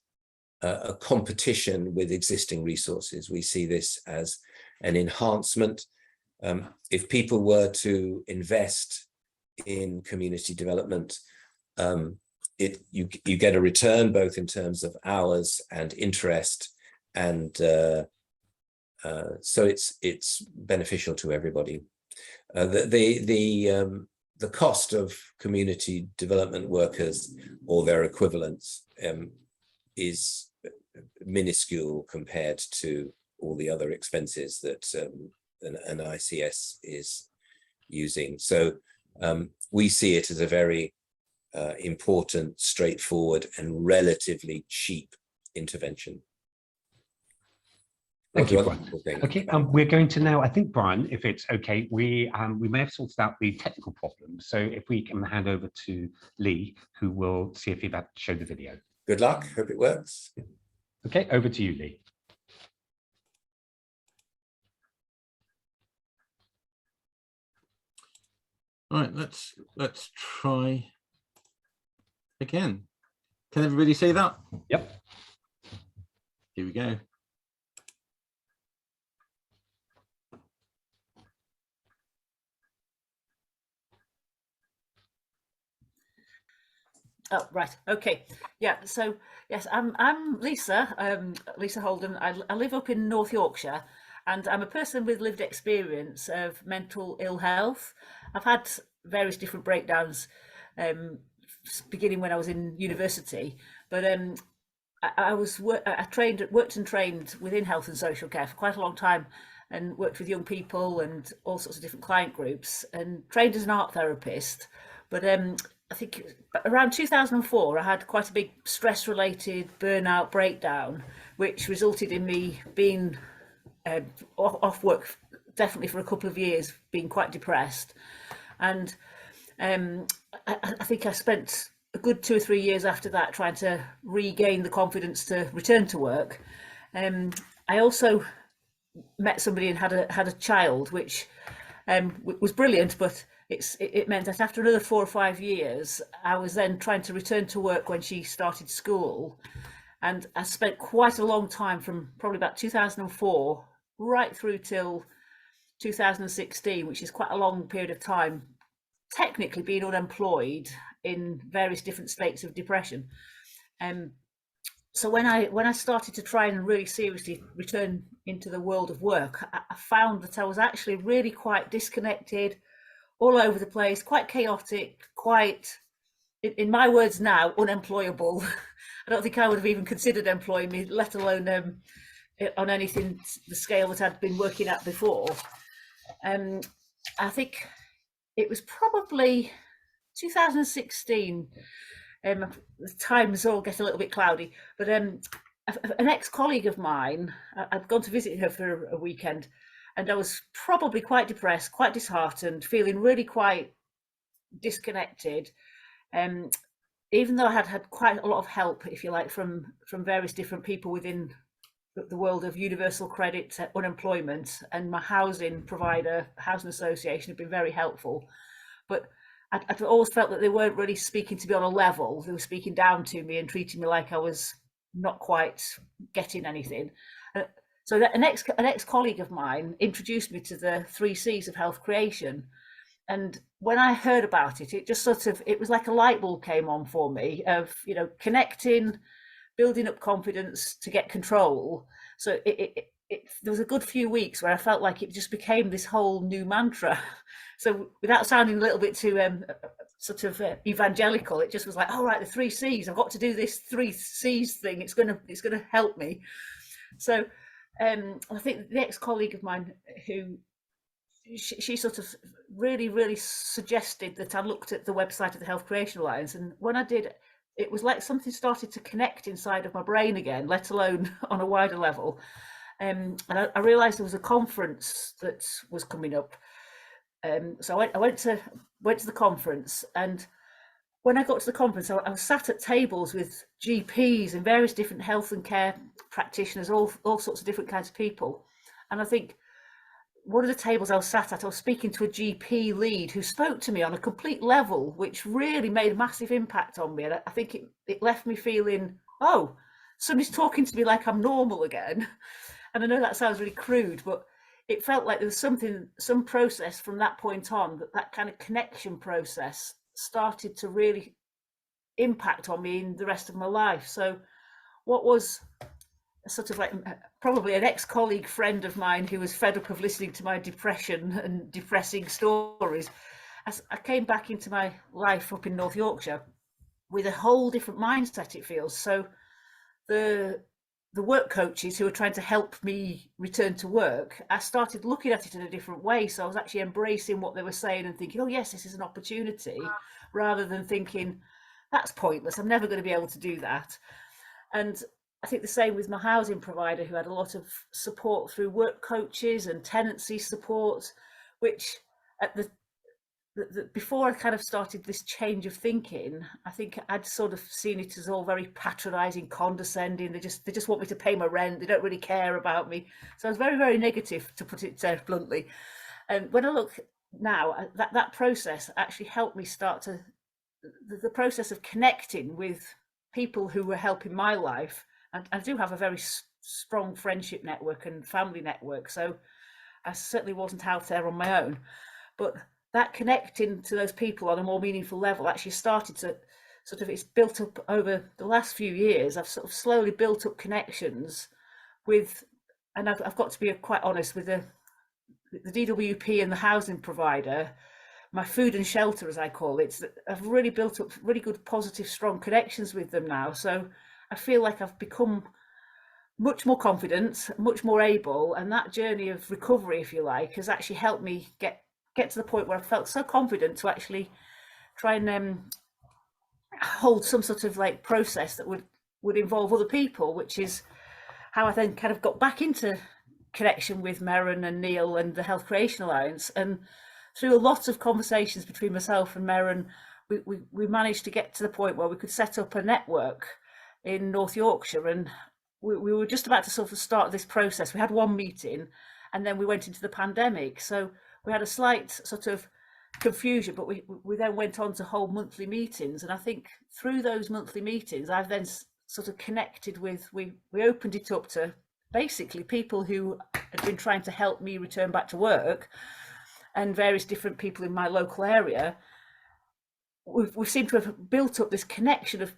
a competition with existing resources. We see this as an enhancement. If people were to invest in community development, you get a return both in terms of hours and interest, and so it's beneficial to everybody. The cost of community development workers or their equivalents is minuscule compared to all the other expenses that an ICS is using. So we see it as a very important, straightforward, and relatively cheap intervention. Thank you, Brian. Okay, we're going to now, I think, Brian, if it's okay, we may have sorted out the technical problems. So if we can hand over to Lee, who will see if he'd like to show the video. Good luck. Hope it works. Okay, over to you, Lee. All right, let's try again. Can everybody see that? Yep. Here we go. Oh, right. Okay. Yeah. So yes, I'm Lisa. Lisa Holden. I live up in North Yorkshire, and I'm a person with lived experience of mental ill health. I've had various different breakdowns, beginning when I was in university. But I worked and trained within health and social care for quite a long time, and worked with young people and all sorts of different client groups, and trained as an art therapist. But I think around 2004, I had quite a big stress-related burnout breakdown, which resulted in me being off work definitely for a couple of years, being quite depressed. And I think I spent a good 2 or 3 years after that trying to regain the confidence to return to work. I also met somebody and had a child, which was brilliant, but it meant that after another 4 or 5 years, I was then trying to return to work when she started school. And I spent quite a long time, from probably about 2004 right through till 2016, which is quite a long period of time, technically being unemployed in various different states of depression. So when I started to try and really seriously return into the world of work, I found that I was actually really quite disconnected, all over the place, quite chaotic, quite, in my words now, unemployable. I don't think I would have even considered employing me, let alone on anything the scale that I'd been working at before. I think it was probably 2016. The times all get a little bit cloudy, but an ex-colleague of mine, I'd gone to visit her for a weekend, and I was probably quite depressed, quite disheartened, feeling really quite disconnected. Even though I had quite a lot of help, if you like, from various different people within the world of universal credit, unemployment, and my housing provider, housing association, have been very helpful. But I'd always felt that they weren't really speaking to me on a level. They were speaking down to me and treating me like I was not quite getting anything. So that an ex-colleague of mine introduced me to the 3 C's of health creation. And when I heard about it, it just it was like a light bulb came on for me of, connecting, building up confidence to get control. So there was a good few weeks where I felt like it just became this whole new mantra. So without sounding a little bit too evangelical, it just was like, all right, the 3 C's, I've got to do this 3 C's thing. It's gonna help me. So I think the ex-colleague of mine who she sort of really suggested that I looked at the website of the Health Creation Alliance, and when I did, it was like something started to connect inside of my brain again, let alone on a wider level. And I realized there was a conference that was coming up. So I went to the conference, and when I got to the conference, I was sat at tables with GPs and various different health and care practitioners, all sorts of different kinds of people. And I think one of the tables I was sat at, I was speaking to a GP lead who spoke to me on a complete level, which really made a massive impact on me. And I think it left me feeling, oh, somebody's talking to me like I'm normal again. And I know that sounds really crude, but it felt like there was some process from that point on, that kind of connection process started to really impact on me in the rest of my life. So what was sort of like probably an ex-colleague friend of mine who was fed up of listening to my depression and depressing stories, as I came back into my life up in North Yorkshire with a whole different mindset, it feels. So the work coaches who were trying to help me return to work, I started looking at it in a different way. So I was actually embracing what they were saying and thinking, oh yes, this is an opportunity, rather than thinking that's pointless, I'm never going to be able to do that. And I think the same with my housing provider, who had a lot of support through work coaches and tenancy support, which at the before I kind of started this change of thinking, I think I'd sort of seen it as all very patronizing, condescending. They just want me to pay my rent. They don't really care about me. So I was very, very negative, to put it bluntly. And when I look now, that process actually helped me start to the process of connecting with people who were helping my life. And I do have a very strong friendship network and family network. So I certainly wasn't out there on my own, but that connecting to those people on a more meaningful level actually started to sort of, it's built up over the last few years. I've sort of slowly built up connections with, and I've got to be quite honest, with the DWP and the housing provider, my food and shelter, as I call it. I've really built up really good, positive, strong connections with them now. So I feel like I've become much more confident, much more able, and that journey of recovery, if you like, has actually helped me get to the point where I felt so confident to actually try and hold some sort of like process that would involve other people, which is how I then kind of got back into connection with Merran and Neil and the Health Creation Alliance. And through a lot of conversations between myself and Merran, we managed to get to the point where we could set up a network in North Yorkshire. And we were just about to sort of start this process. We had one meeting and then we went into the pandemic. So we had a slight sort of confusion, but we then went on to hold monthly meetings. And I think through those monthly meetings, I've then sort of connected with, we opened it up to basically people who had been trying to help me return back to work, and various different people in my local area. We seem to have built up this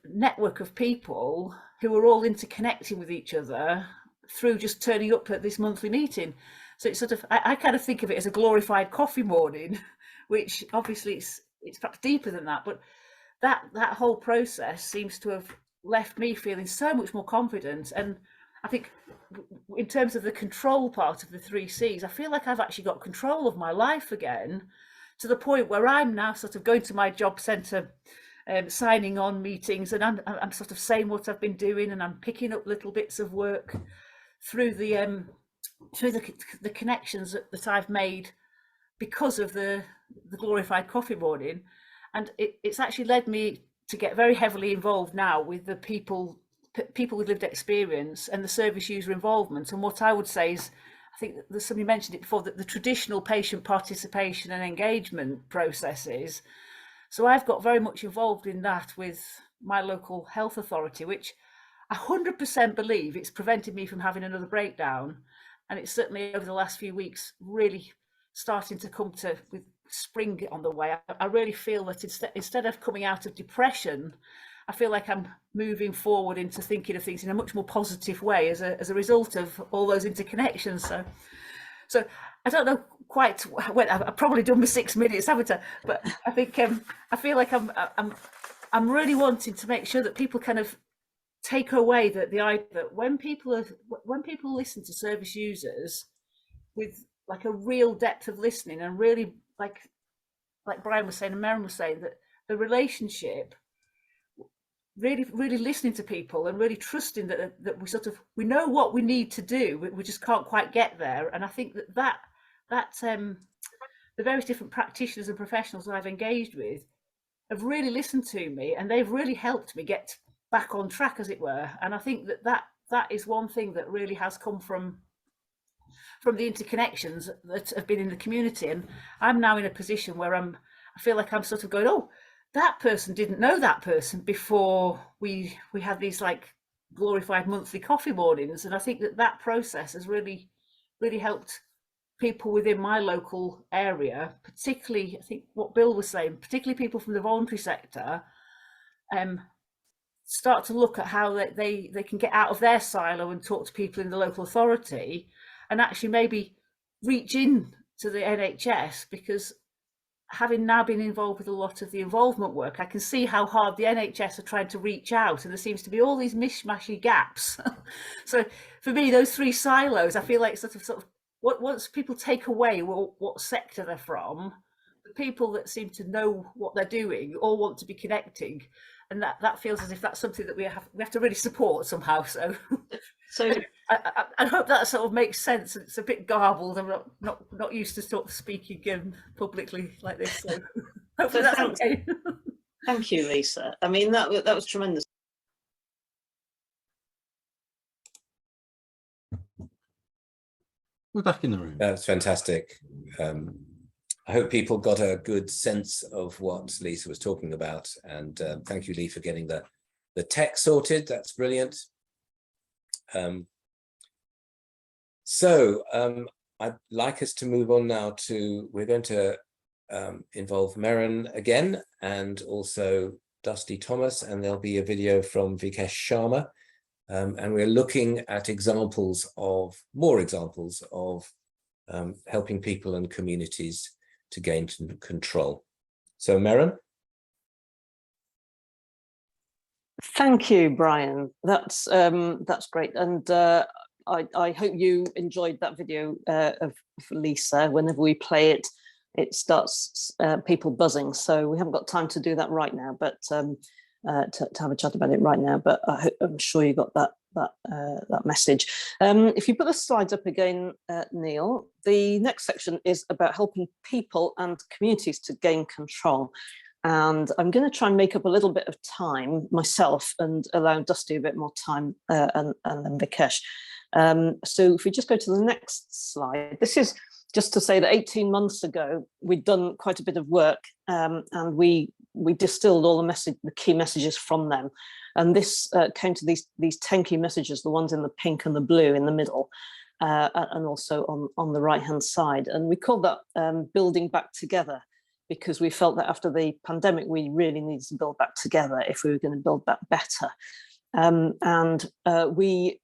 network of people who are all interconnecting with each other through just turning up at this monthly meeting. So it's sort of, I kind of think of it as a glorified coffee morning, which obviously it's perhaps deeper than that, but that whole process seems to have left me feeling so much more confident. And I think in terms of the control part of the 3 C's, I feel like I've actually got control of my life again, to the point where I'm now sort of going to my job centre, signing on meetings, and I'm sort of saying what I've been doing, and I'm picking up little bits of work through the connections that I've made because of the glorified coffee morning. And it's actually led me to get very heavily involved now with the people with lived experience and the service user involvement. And what I would say is, I think somebody mentioned it before, that the traditional patient participation and engagement processes. So I've got very much involved in that with my local health authority, which 100% believe it's prevented me from having another breakdown. And it's certainly over the last few weeks really starting to come to with spring on the way. I really feel that instead of coming out of depression, I feel like I'm moving forward into thinking of things in a much more positive way as a result of all those interconnections. So I don't know quite when I've probably done my 6 minutes, haven't I? But I think I feel like I'm really wanting to make sure that people kind of take away that the idea that when people listen to service users with like a real depth of listening, and really like Brian was saying and Merran was saying, that the relationship, really listening to people and really trusting that we know what we need to do, we just can't quite get there. And I think that the various different practitioners and professionals that I've engaged with have really listened to me, and they've really helped me get back on track, as it were. And I think that is one thing that really has come from the interconnections that have been in the community. And I'm now in a position where I feel like I'm sort of going, oh, that person didn't know that person before we had these like glorified monthly coffee mornings. And I think that process has really helped people within my local area, particularly, I think what Bill was saying, particularly people from the voluntary sector, start to look at how they can get out of their silo and talk to people in the local authority, and actually maybe reach in to the NHS, because having now been involved with a lot of the involvement work, I can see how hard the NHS are trying to reach out, and there seems to be all these mishmashy gaps. So for me, those three silos, I feel like sort of once people take away what sector they're from, the people that seem to know what they're doing all want to be connecting, and that feels as if that's something that we have to really support somehow. So I hope that sort of makes sense. It's a bit garbled. I'm not used to sort of speaking publicly like this, so hopefully that's okay. Thank you, Lisa. I mean, that was tremendous. We're back in the room. That's fantastic. I hope people got a good sense of what Lisa was talking about, and thank you, Lee, for getting the tech sorted. That's brilliant. So I'd like us to move on now to, we're going to involve Meren again, and also Dusty Thomas, and there'll be a video from Vikesh Sharma. And we're looking at more examples of helping people and communities to gain control. So Meren. Thank you, Brian. That's great, and I hope you enjoyed that video of Lisa. Whenever we play it, it starts people buzzing. So we haven't got time to do that right now, but to have a chat about it right now. But I'm sure you got that message. If you put the slides up again, Neil, the next section is about helping people and communities to gain control. And I'm going to try and make up a little bit of time myself and allow Dusty a bit more time, and then Vikesh. So if we just go to the next slide, this is just to say that 18 months ago, we'd done quite a bit of work, and we distilled all the key messages from them. And this came to these 10 key messages, the ones in the pink and the blue in the middle, and also on the right-hand side. And we called that building back together, because we felt that after the pandemic, we really needed to build back together if we were going to build back better. We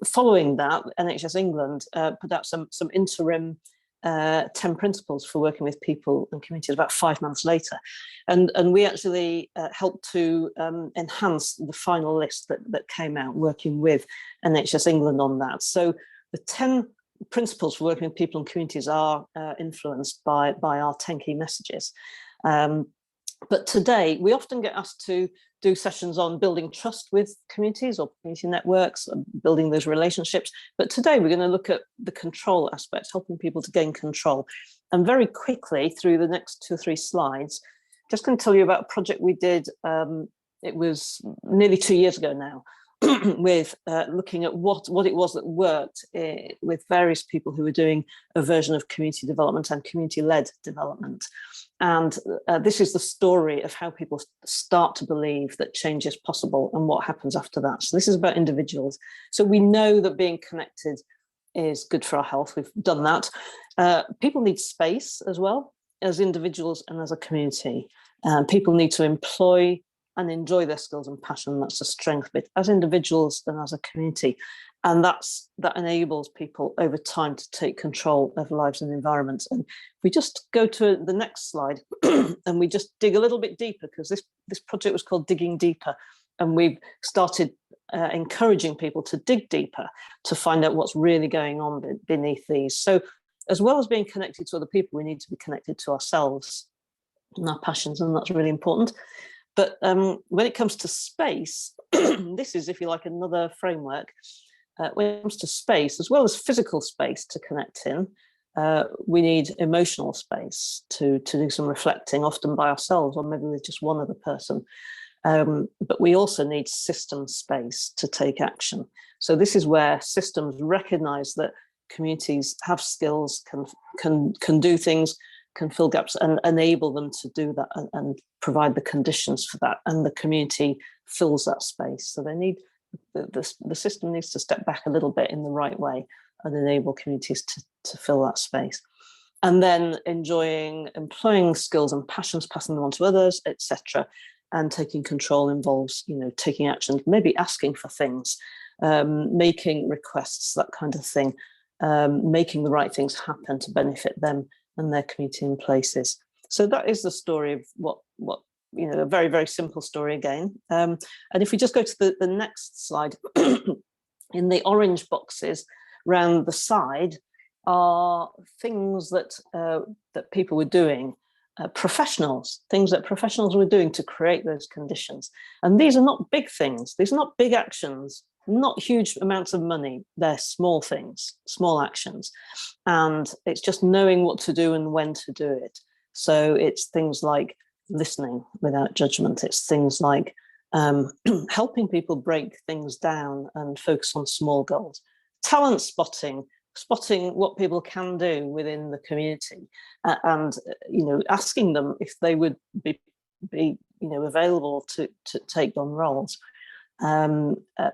following that, NHS England put out some interim 10 principles for working with people and communities about 5 months later. And we actually helped to enhance the final list that came out, working with NHS England on that. So the 10 principles for working with people and communities are influenced by our 10 key messages. But today, we often get asked to do sessions on building trust with communities or community networks, building those relationships. But today, we're going to look at the control aspects, helping people to gain control. And very quickly, through the next 2 or 3 slides, just going to tell you about a project we did. It was nearly 2 years ago now, with looking at what it was that worked with various people who were doing a version of community development and community-led development. And this is the story of how people start to believe that change is possible and what happens after that. So this is about individuals. So we know that being connected is good for our health. We've done that. People need space as well, as individuals and as a community. People need to employ and enjoy their skills and passion. That's a strength bit as individuals and as a community. And that enables people over time to take control of lives and environments. And we just go to the next slide and we just dig a little bit deeper, because this project was called Digging Deeper. And we've started encouraging people to dig deeper to find out what's really going on beneath these. So as well as being connected to other people, we need to be connected to ourselves and our passions, and that's really important. But when it comes to space, this is, if you like, another framework. When it comes to space, as well as physical space to connect in, we need emotional space to do some reflecting, often by ourselves or maybe with just one other person. But we also need system space to take action. So this is where systems recognize that communities have skills, can do things, can fill gaps and enable them to do that and provide the conditions for that. And the community fills that space. So they need, the system needs to step back a little bit in the right way and enable communities to fill that space. And then employing skills and passions, passing them on to others, etc. And taking control involves, taking action, maybe asking for things, making requests, that kind of thing, making the right things happen to benefit them and their community and places. So that is the story of what a very, very simple story again. And if we just go to the next slide, in the orange boxes around the side are things that people were doing, things that professionals were doing to create those conditions. And these are not big things. These are not big actions, not huge amounts of money. They're small things, small actions. And it's just knowing what to do and when to do it. So it's things like listening without judgment. It's things like helping people break things down and focus on small goals. Talent spotting what people can do within the community, and asking them if they would be available to take on roles.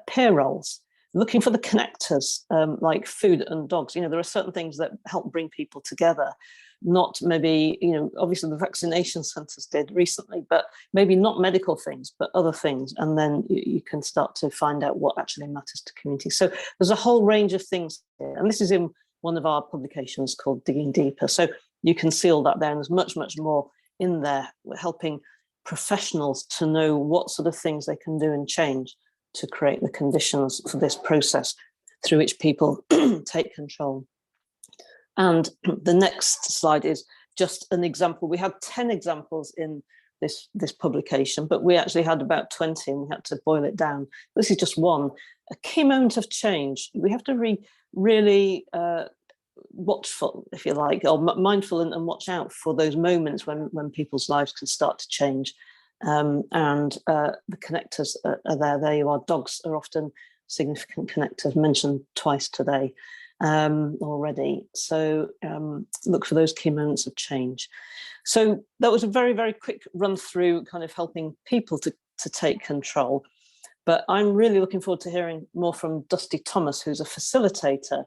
Peer roles, looking for the connectors, like food and dogs. There are certain things that help bring people together, not maybe, obviously the vaccination centres did recently, but maybe not medical things, but other things. And then you can start to find out what actually matters to community. So there's a whole range of things here. And this is in one of our publications called Digging Deeper. So you can see all that there, and there's much, much more in there. We're helping professionals to know what sort of things they can do and change to create the conditions for this process through which people take control. And the next slide is just an example. We had 10 examples in this publication, but we actually had about 20 and we had to boil it down. This is just one. A key moment of change. We have to really watchful, if you like, or mindful and watch out for those moments when people's lives can start to change. And the connectors are there. There you are. Dogs are often significant connectors, mentioned twice today already. So look for those key moments of change. So that was a very, very quick run through kind of helping people to take control. But I'm really looking forward to hearing more from Dusty Thomas, who's a facilitator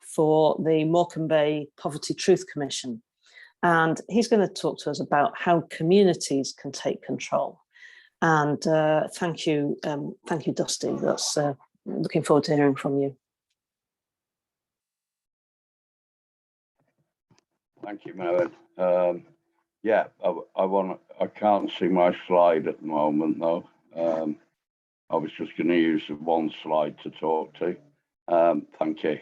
for the Morecambe Bay Poverty Truth Commission. And he's going to talk to us about how communities can take control. And thank you, Dusty. That's looking forward to hearing from you. Thank you, Mary. Yeah, I can't see my slide at the moment, though. I was just going to use one slide to talk to. Thank you.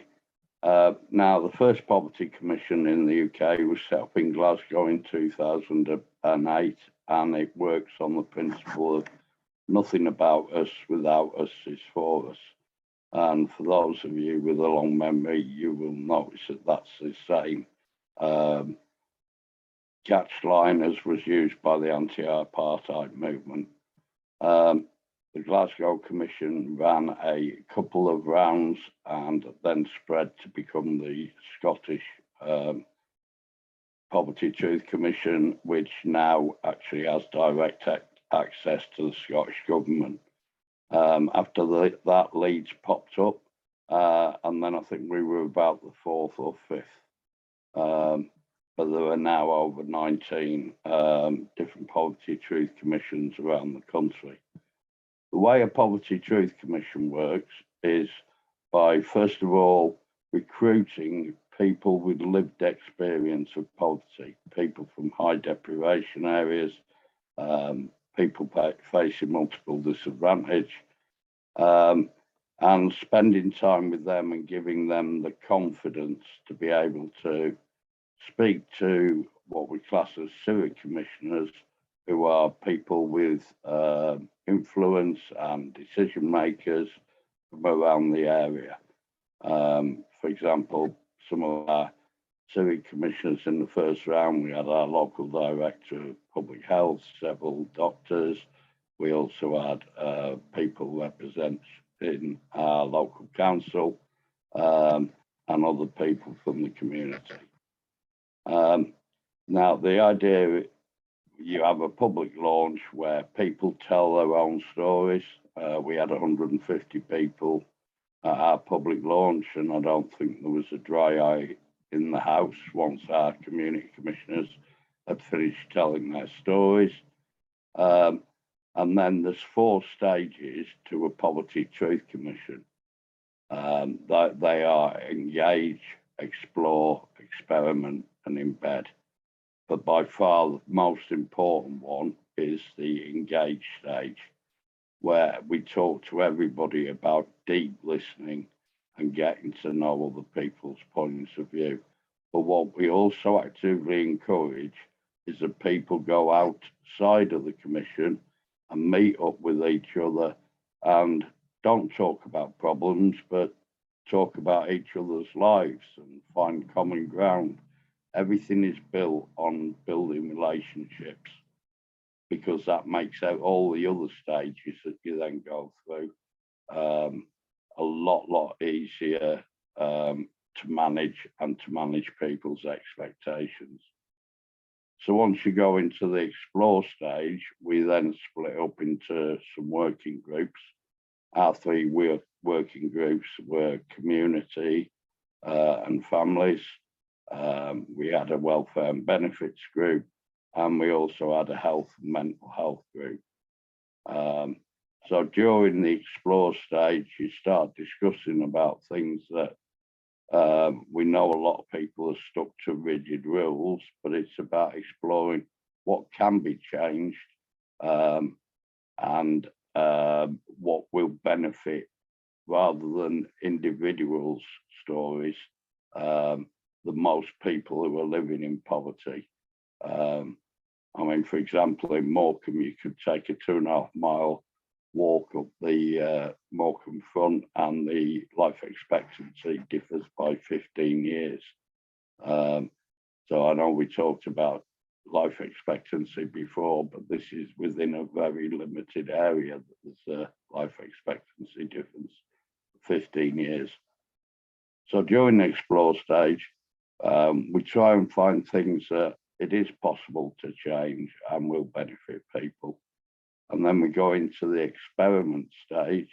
Now, the first Poverty Commission in the UK was set up in Glasgow in 2008, and it works on the principle of nothing about us without us is for us. And for those of you with a long memory, you will notice that that's the same catchline as was used by the anti-apartheid movement. The Glasgow Commission ran a couple of rounds and then spread to become the Scottish Poverty Truth Commission, which now actually has direct access to the Scottish Government. After that, Leeds popped up, and then I think we were about the fourth or fifth. But there are now over 19 different Poverty Truth Commissions around the country. The way a Poverty Truth Commission works is by, first of all, recruiting people with lived experience of poverty, people from high deprivation areas, people facing multiple disadvantage, and spending time with them and giving them the confidence to be able to speak to what we class as sewer commissioners, who are people with influence and decision makers from around the area. For example, some of our civic commissioners in the first round. We had our local director of public health, several doctors. We also had people representing our local council and other people from the community. Now, the idea, you have a public launch where people tell their own stories. We had 150 people at our public launch, and I don't think there was a dry eye in the house once our community commissioners had finished telling their stories. And then there's 4 stages to a Poverty Truth Commission. They are engage, explore, experiment, and embed. But by far the most important one is the engage stage, where we talk to everybody about deep listening and getting to know other people's points of view. But what we also actively encourage is that people go outside of the commission and meet up with each other and don't talk about problems, but talk about each other's lives and find common ground. Everything is built on building relationships, because that makes out all the other stages that you then go through a lot easier to manage and to manage people's expectations. So once you go into the explore stage, we then split up into some working groups. Our 3 working groups were community and families. We had a welfare and benefits group, and we also had a health and mental health group. So during the explore stage, you start discussing about things that we know a lot of people are stuck to rigid rules, but it's about exploring what can be changed and what will benefit, rather than individuals' stories, the most people who are living in poverty. I mean, for example, in Morecambe, you could take a 2.5 mile walk up the Morecambe front, and the life expectancy differs by 15 years. So I know we talked about life expectancy before, but this is within a very limited area that there's a life expectancy difference, 15 years. So during the explore stage, we try and find things that it is possible to change and will benefit people. And then we go into the experiment stage,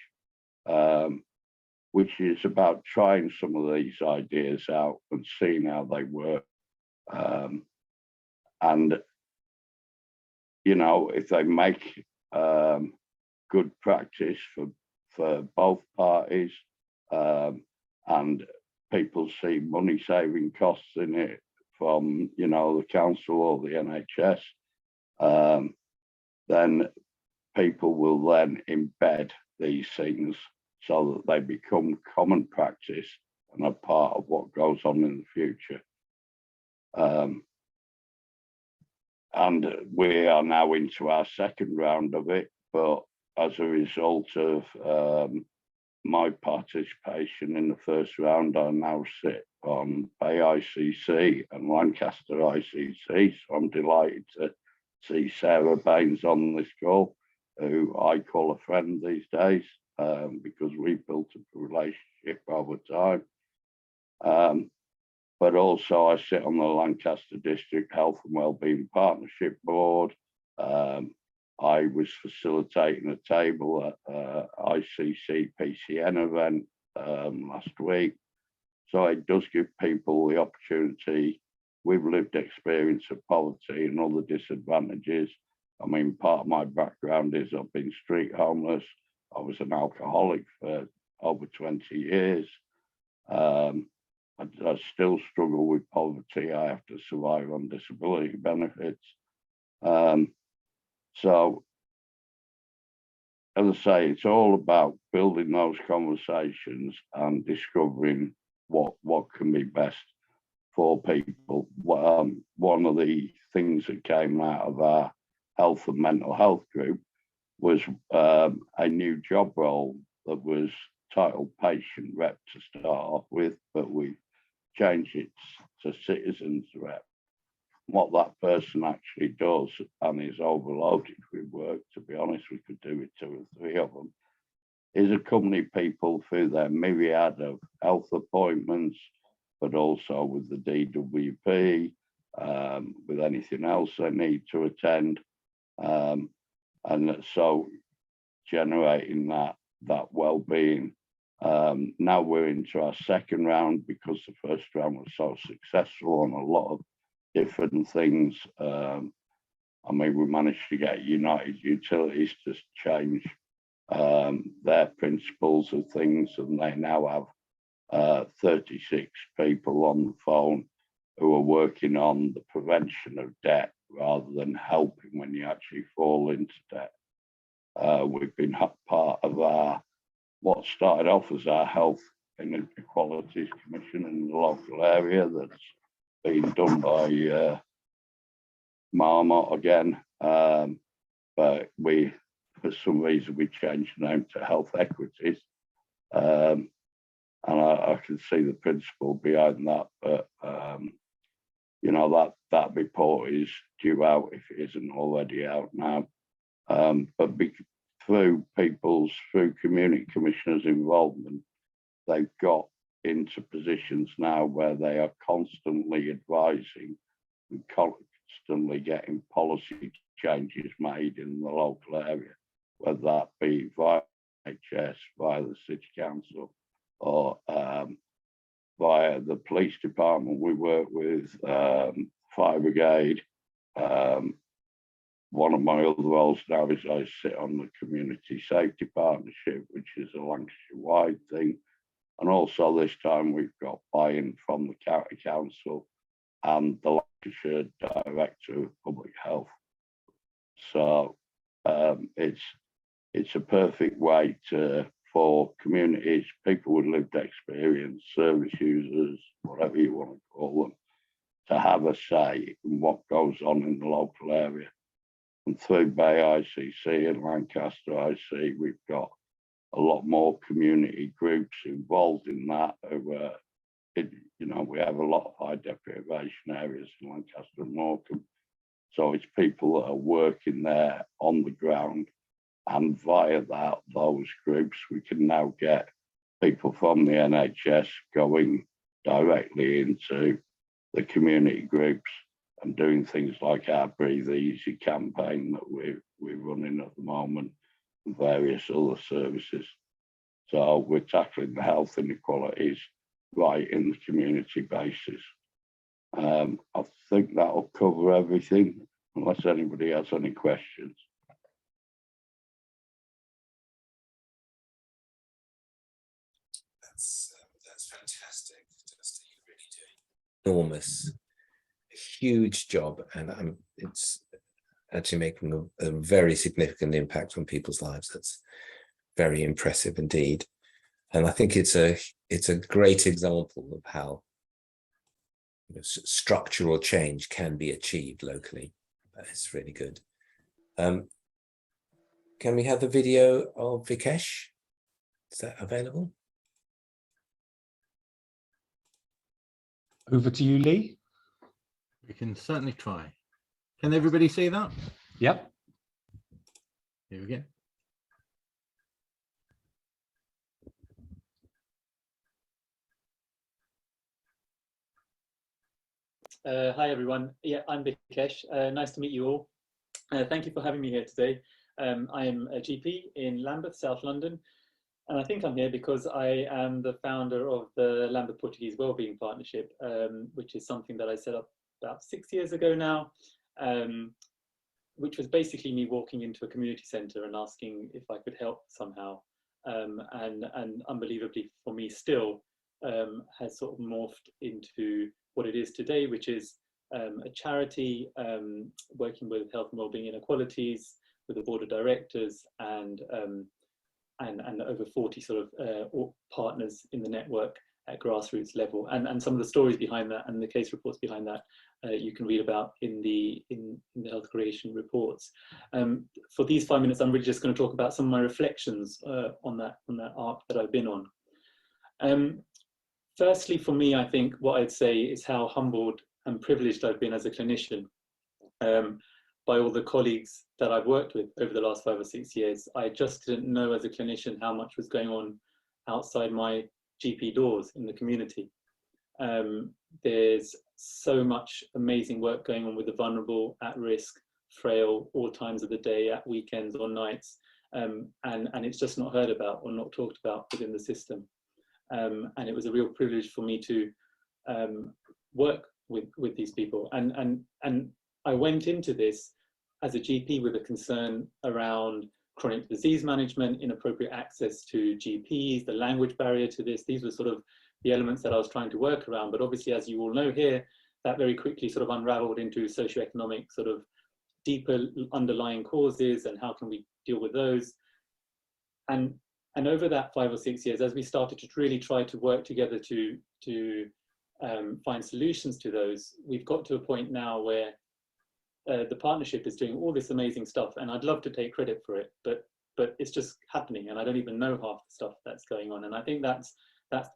which is about trying some of these ideas out and seeing how they work. And, you know, if they make good practice for both parties, and people see money saving costs in it from, you know, the council or the NHS, then people will then embed these things so that they become common practice and a part of what goes on in the future. And we are now into our second round of it, but as a result of my participation in the first round, I now sit on Bay ICC and Lancaster ICC, so I'm delighted to see Sarah Baines on this call, who I call a friend these days, because we've built a relationship over time. But also I sit on the Lancaster District Health and Wellbeing Partnership Board. I was facilitating a table at ICC PCN event last week. So it does give people the opportunity with lived experience of poverty and other disadvantages. I mean, part of my background is I've been street homeless. I was an alcoholic for over 20 years. I still struggle with poverty. I have to survive on disability benefits. So, as I say, it's all about building those conversations and discovering what can be best for people. One of the things that came out of our health and mental health group was a new job role that was titled patient rep to start off with, but we changed it a citizens rep. What that person actually does, and is overloaded with work, to be honest, we could do with 2 or 3 of them, is accompany people through their myriad of health appointments, but also with the DWP, with anything else they need to attend. And so generating that well-being. Now we're into our second round because the first round was so successful on a lot of different things. I mean, we managed to get United Utilities to change their principles of things, and they now have 36 people on the phone who are working on the prevention of debt rather than helping when you actually fall into debt. We've been part of what started off as our Health Inequalities Commission in the local area that's been done by Marmot again, but we, for some reason, we changed the name to Health Equities, and I can see the principle behind that. But you know, that report is due out if it isn't already out now. But through community commissioners' involvement, they've got into positions now where they are constantly advising and constantly getting policy changes made in the local area, whether that be via NHS, via the City Council, or via the police department. We work with Fire Brigade. One of my other roles now is I sit on the Community Safety Partnership, which is a Lancashire-wide thing. And also this time we've got buy-in from the County Council and the Lancashire Director of Public Health. So it's a perfect way for communities, people with lived experience, service users, whatever you want to call them, to have a say in what goes on in the local area. And through Bay ICC and Lancaster IC, we've got a lot more community groups involved in that. You know, we have a lot of high deprivation areas in Lancaster and Morecambe. So it's people that are working there on the ground, and via those groups, we can now get people from the NHS going directly into the community groups and doing things like our Breathe Easy campaign that we're running at the moment, and various other services. So we're tackling the health inequalities right in the community basis. I think that'll cover everything, unless anybody has any questions. That's fantastic. You're really doing enormous, huge job, and it's actually making a very significant impact on people's lives. That's very impressive indeed, and I think it's a great example of how structural change can be achieved locally. It's really good. Can we have the video of Vikesh? Is that available? Over to you, Lee. We can certainly try. Can everybody see that? Yep. Here we go. Hi everyone. Yeah, I'm Vikesh. Nice to meet you all. Thank you for having me here today. I am a GP in Lambeth, South London, and I think I'm here because I am the founder of the Lambeth Portuguese Wellbeing Partnership, which is something that I set up about 6 years ago now, which was basically me walking into a community centre and asking if I could help somehow, and unbelievably for me still has sort of morphed into what it is today, which is a charity working with health and wellbeing inequalities, with a board of directors and over 40 sort of partners in the network at grassroots level, and some of the stories behind that and the case reports behind that you can read about in the health creation reports. For these 5 minutes, I'm really just going to talk about some of my reflections on that arc that I've been on. Firstly, for me, I think what I'd say is how humbled and privileged I've been as a clinician by all the colleagues that I've worked with over the last 5 or 6 years. I just didn't know as a clinician how much was going on outside my GP doors in the community. There's so much amazing work going on with the vulnerable, at risk, frail, all times of the day, at weekends or nights, and it's just not heard about or not talked about within the system. And it was a real privilege for me to work with these people. And I went into this as a GP with a concern around chronic disease management, inappropriate access to GPs, the language barrier to this. These were sort of the elements that I was trying to work around. But obviously, as you all know here, that very quickly sort of unraveled into socioeconomic sort of deeper underlying causes and how can we deal with those. And over that 5 or 6 years, as we started to really try to work together to find solutions to those, we've got to a point now where the partnership is doing all this amazing stuff, and I'd love to take credit for it, but it's just happening, and I don't even know half the stuff that's going on. And I think that's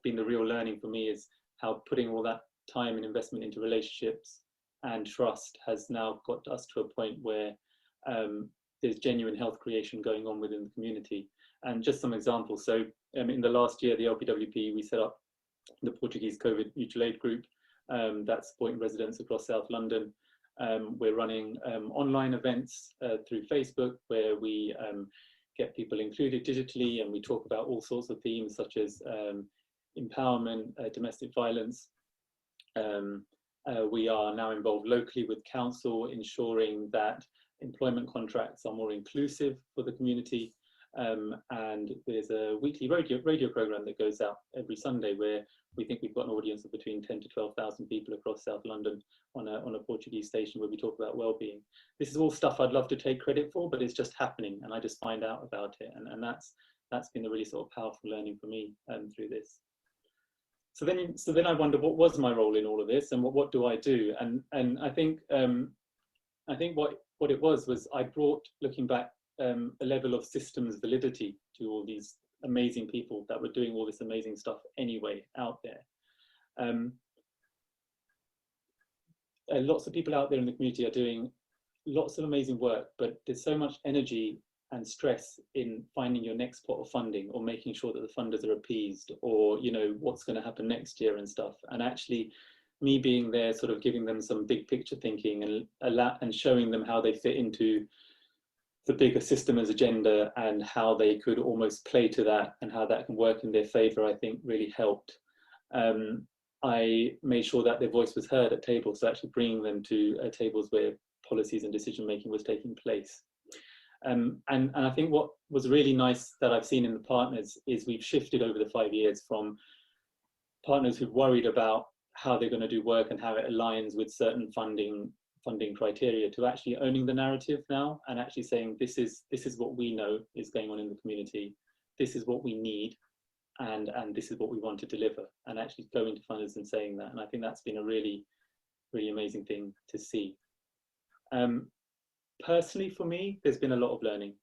been the real learning for me, is how putting all that time and investment into relationships and trust has now got us to a point where there's genuine health creation going on within the community. And just some examples. So in the last year, the LPWP, we set up the Portuguese COVID Mutual Aid Group that's supporting residents across South London. We're running online events through Facebook where we get people included digitally, and we talk about all sorts of themes such as empowerment, domestic violence. We are now involved locally with council, ensuring that employment contracts are more inclusive for the community. And there's a weekly radio program that goes out every Sunday where we think we've got an audience of between 10 to 12,000 people across South London on a Portuguese station where we talk about well-being. This is all stuff I'd love to take credit for, but it's just happening, and I just find out about it, and that's been a really sort of powerful learning for me through this. So then I wonder, what was my role in all of this, and what do I do? And I think what it was I brought, looking back, a level of systems validity to all these amazing people that were doing all this amazing stuff anyway out there. Lots of people out there in the community are doing lots of amazing work, but there's so much energy and stress in finding your next pot of funding, or making sure that the funders are appeased, or what's going to happen next year and stuff. And actually, me being there, sort of giving them some big picture thinking and showing them how they fit into the bigger system's agenda and how they could almost play to that and how that can work in their favor, I think really helped. I made sure that their voice was heard at tables, so actually bringing them to tables where policies and decision making was taking place. And I think what was really nice that I've seen in the partners is we've shifted over the 5 years from partners who've worried about how they're going to do work and how it aligns with certain funding criteria, to actually owning the narrative now and actually saying, this is what we know is going on in the community, this is what we need, and this is what we want to deliver, and actually going to funders and saying that. And I think that's been a really, really amazing thing to see. Personally, for me, there's been a lot of learning.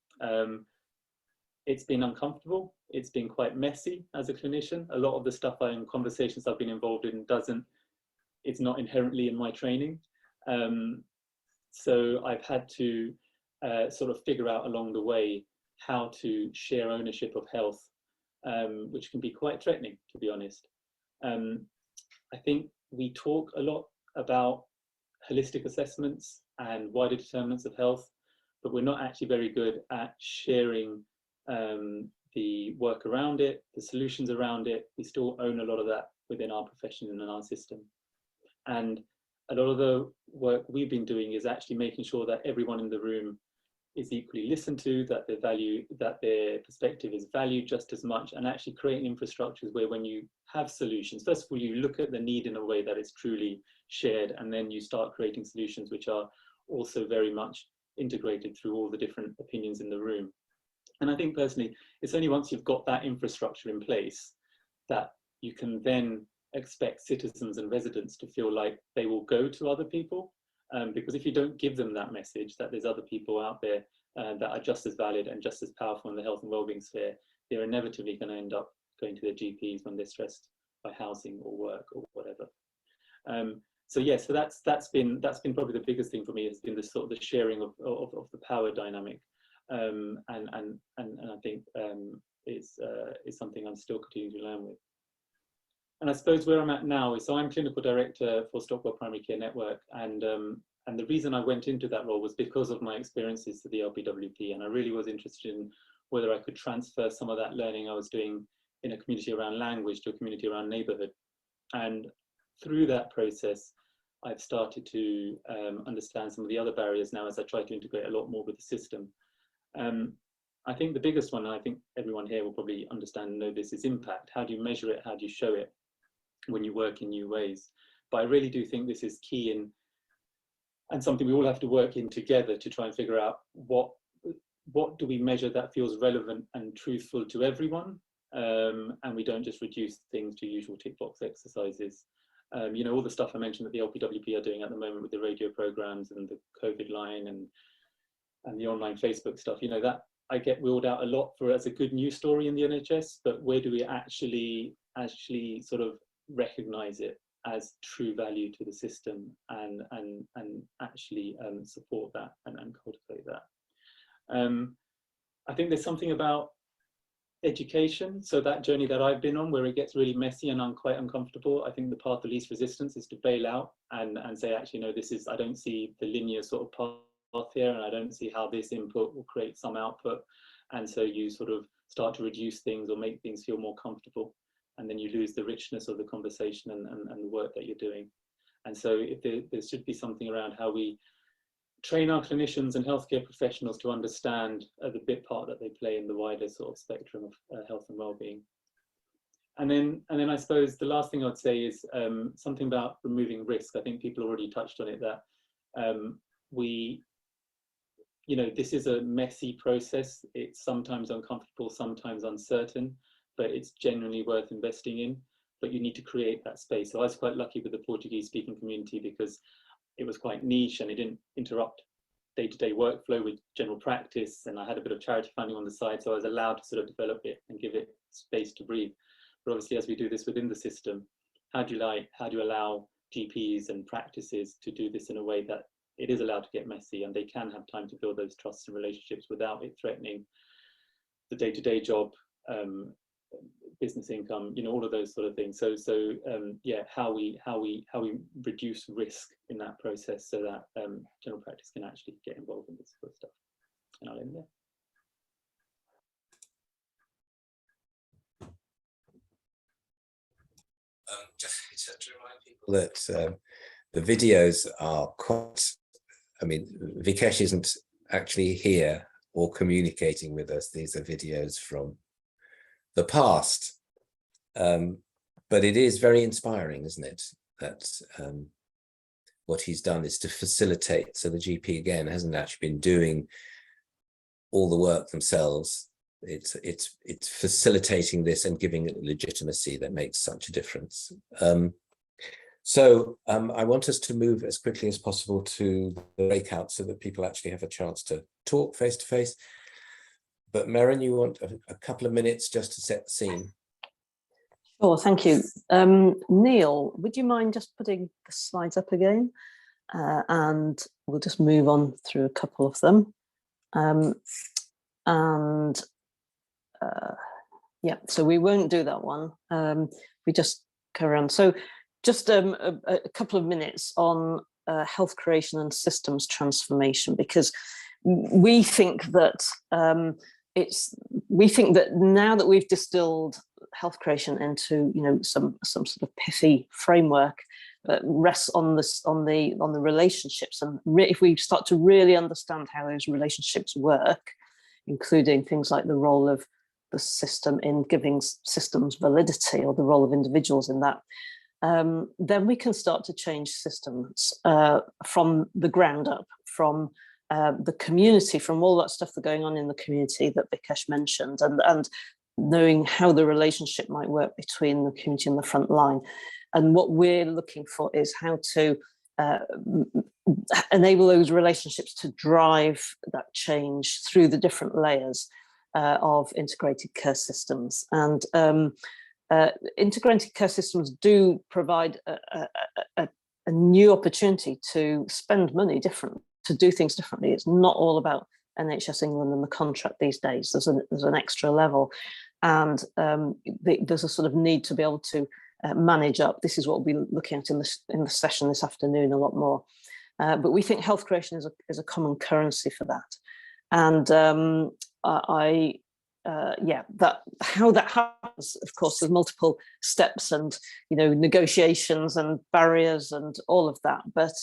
It's been uncomfortable. It's been quite messy as a clinician. A lot of the stuff conversations I've been involved in it's not inherently in my training. So I've had to sort of figure out along the way how to share ownership of health, which can be quite threatening, to be honest. I think we talk a lot about holistic assessments and wider determinants of health, but we're not actually very good at sharing the work around it, the solutions around it. We still own a lot of that within our profession and in our system. And a lot of the work we've been doing is actually making sure that everyone in the room is equally listened to, that their perspective is valued just as much, and actually creating infrastructures where, when you have solutions, first of all, you look at the need in a way that it's truly shared, and then you start creating solutions which are also very much integrated through all the different opinions in the room. And I think personally, it's only once you've got that infrastructure in place that you can then expect citizens and residents to feel like they will go to other people. Because if you don't give them that message that there's other people out there that are just as valid and just as powerful in the health and wellbeing sphere, they're inevitably going to end up going to their GPs when they're stressed by housing or work or whatever. So yeah, so that's been probably the biggest thing for me, has been the sort of the sharing of the power dynamic, and I think is something I'm still continuing to learn with. And I suppose where I'm at now is, so I'm clinical director for Stockwell Primary Care Network, and the reason I went into that role was because of my experiences to the LPWP, and I really was interested in whether I could transfer some of that learning I was doing in a community around language to a community around neighbourhood. And through that process, I've started to understand some of the other barriers now as I try to integrate a lot more with the system. I think the biggest one, and I think everyone here will probably understand and know this, is impact. How do you measure it? How do you show it when you work in new ways? But I really do think this is key and something we all have to work in together to try and figure out what do we measure that feels relevant and truthful to everyone, and we don't just reduce things to usual tick box exercises. You know, all the stuff I mentioned that the LPWP are doing at the moment with the radio programs and the COVID line and the online Facebook stuff, you know, that I get wheeled out a lot for as a good news story in the NHS, but where do we actually sort of recognize it as true value to the system and actually support that and cultivate that? I think there's something about education, so that journey that I've been on, where it gets really messy and quite uncomfortable. I think the path of least resistance is to bail out and say, actually, no, this is, I don't see the linear sort of path here, and I don't see how this input will create some output. And so you sort of start to reduce things or make things feel more comfortable, and then you lose the richness of the conversation and the work that you're doing. And so if there should be something around how we train our clinicians and healthcare professionals to understand the bit part that they play in the wider sort of spectrum of health and well-being. And then I suppose the last thing I'd say is something about removing risk. I think people already touched on it, that you know, this is a messy process. It's sometimes uncomfortable, sometimes uncertain, but it's genuinely worth investing in. But you need to create that space. So I was quite lucky with the Portuguese speaking community because it was quite niche and it didn't interrupt day-to-day workflow with general practice, and I had a bit of charity funding on the side, so I was allowed to sort of develop it and give it space to breathe. But obviously, as we do this within the system, how do you allow GPs and practices to do this in a way that it is allowed to get messy and they can have time to build those trusts and relationships without it threatening the day-to-day job, business income, you know, all of those sort of things. So yeah, how we reduce risk in that process so that general practice can actually get involved in this sort of stuff. And I'll end there. Just to remind people that the videos are quite, I mean, Vikesh isn't actually here or communicating with us. These are videos from the past, but it is very inspiring, isn't it, that what he's done is to facilitate. So the GP again hasn't actually been doing all the work themselves. It's facilitating this and giving it legitimacy that makes such a difference. So I want us to move as quickly as possible to the breakout so that people actually have a chance to talk face to face. But Merrin, you want a couple of minutes just to set the scene? Sure, thank you. Neil, would you mind just putting the slides up again? And we'll just move on through a couple of them. Yeah, so we won't do that one. We just carry on. So just a couple of minutes on health creation and systems transformation, because we think that now that we've distilled health creation into, you know, some sort of pithy framework that rests on the relationships, and if we start to really understand how those relationships work, including things like the role of the system in giving systems validity, or the role of individuals in that, then we can start to change systems from the ground up, from the community, from all that stuff that's going on in the community that Vikesh mentioned, and knowing how the relationship might work between the community and the front line. And what we're looking for is how to enable those relationships to drive that change through the different layers of integrated care systems. And integrated care systems do provide a new opportunity to spend money differently, to do things differently. It's not all about NHS England and the contract these days. There's an extra level, and there's a sort of need to be able to manage up. This is what we'll be looking at in the session this afternoon a lot more. But we think health creation is a common currency for that, and how that happens, of course, there's multiple steps and negotiations and barriers and all of that. But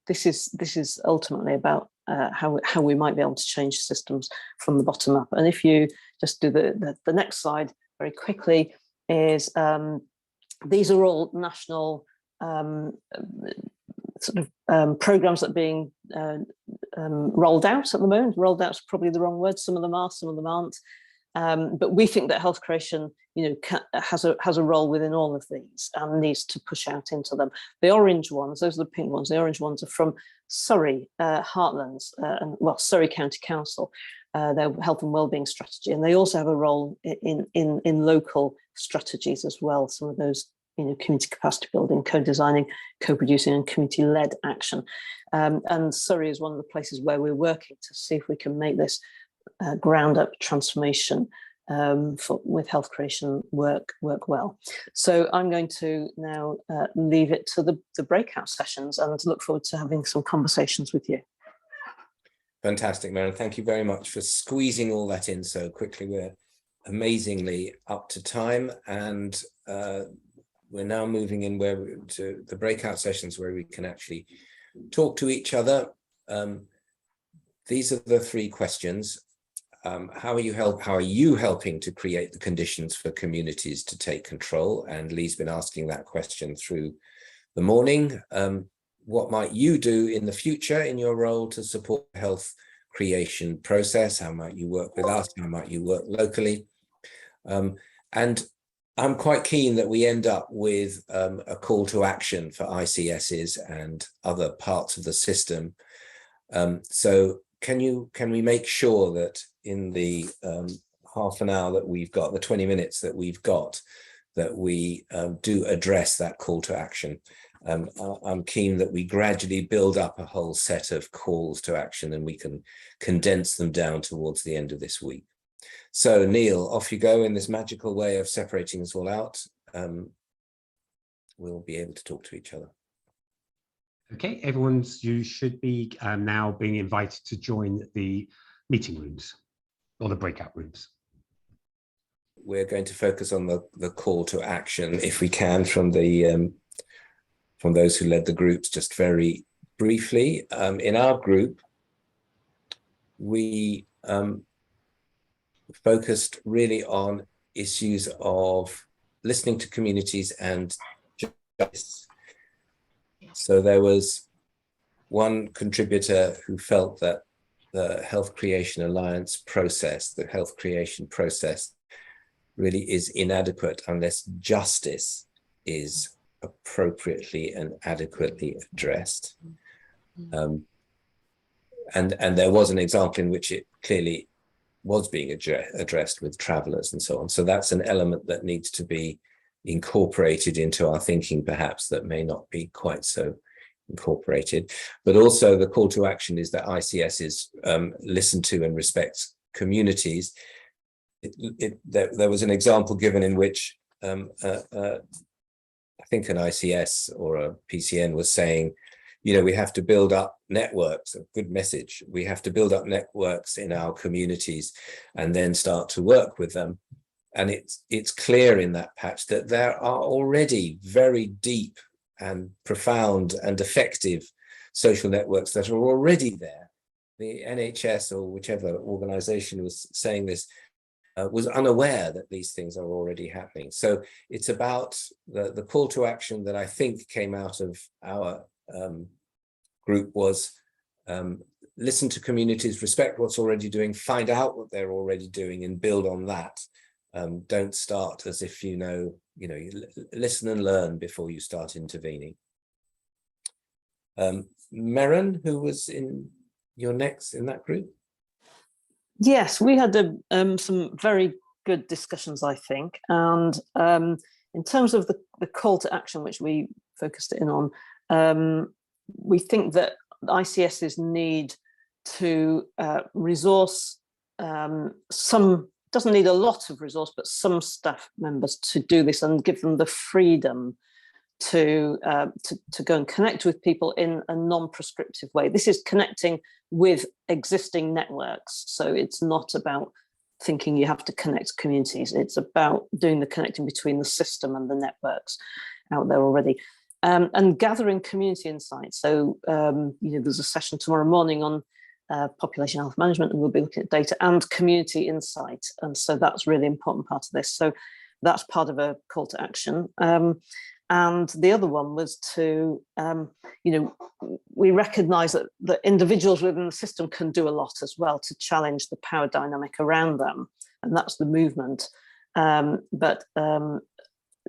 this is ultimately about how we might be able to change systems from the bottom up. And if you just do the next slide very quickly, is these are all national programs that are being rolled out at the moment. Rolled out is probably the wrong word. Some of them are, some of them aren't. But we think that health creation, has a role within all of these and needs to push out into them. The orange ones, those are the pink ones. The orange ones are from Surrey Heartlands, Surrey County Council, their health and wellbeing strategy, and they also have a role in local strategies as well. Some of those, community capacity building, co-designing, co-producing, and community-led action. And Surrey is one of the places where we're working to see if we can make this ground-up transformation with health creation work well. So I'm going to now leave it to the breakout sessions and look forward to having some conversations with you. Fantastic, Maren. Thank you very much for squeezing all that in so quickly. We're amazingly up to time, and we're now moving in to the breakout sessions where we can actually talk to each other. These are the three questions. How are you helping to create the conditions for communities to take control? And Lee's been asking that question through the morning. What might you do in the future in your role to support the health creation process? How might you work with us? How might you work locally? And I'm quite keen that we end up with a call to action for ICSs and other parts of the system. So can we make sure that in the half an hour that we've got, the 20 minutes that we've got, that we do address that call to action? I'm keen that we gradually build up a whole set of calls to action and we can condense them down towards the end of this week. So Neil, off you go in this magical way of separating us all out. We'll be able to talk to each other. Okay, you should be now being invited to join the meeting rooms or the breakout rooms. We're going to focus on the call to action, if we can, from those who led the groups, just very briefly. In our group, we focused really on issues of listening to communities and justice. So there was one contributor who felt that the Health Creation Alliance process, the health creation process, really is inadequate unless justice is appropriately and adequately addressed. And there was an example in which it clearly was being addressed with travellers and so on. So that's an element that needs to be incorporated into our thinking, perhaps, that may not be quite so incorporated. But also the call to action is that ICSs listen to and respect communities. There was an example given in which I think an ICS or a PCN was saying, we have to build up networks, a good message. We have to build up networks in our communities and then start to work with them. And it's clear in that patch that there are already very deep and profound and effective social networks that are already there. The NHS or whichever organization was saying this was unaware that these things are already happening. So it's about the call to action that I think came out of our group was listen to communities, respect what's already doing, find out what they're already doing and build on that. Don't start as if you listen and learn before you start intervening. Maren, who was in that group? Yes, we had some very good discussions, I think. And in terms of the call to action, which we focused in on, we think that ICSs need to resource some, doesn't need a lot of resource, but some staff members to do this and give them the freedom to go and connect with people in a non-prescriptive way. This is connecting with existing networks. So it's not about thinking you have to connect communities. It's about doing the connecting between the system and the networks out there already. And gathering community insights. So, there's a session tomorrow morning on population health management, and we'll be looking at data and community insight. And so that's really important part of this. So that's part of a call to action. And the other one was to, we recognise that individuals within the system can do a lot as well to challenge the power dynamic around them. And that's the movement. But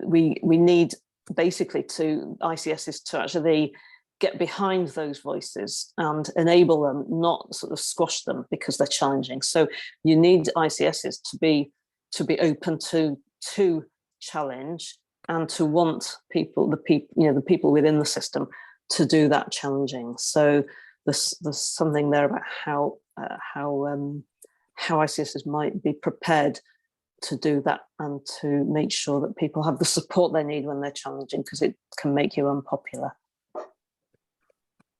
we need basically to ICSs to actually get behind those voices and enable them, not sort of squash them because they're challenging. So you need ICSs to be open to challenge and to want the people within the system to do that challenging. So there's something there about how ICSs might be prepared to do that and to make sure that people have the support they need when they're challenging, because it can make you unpopular.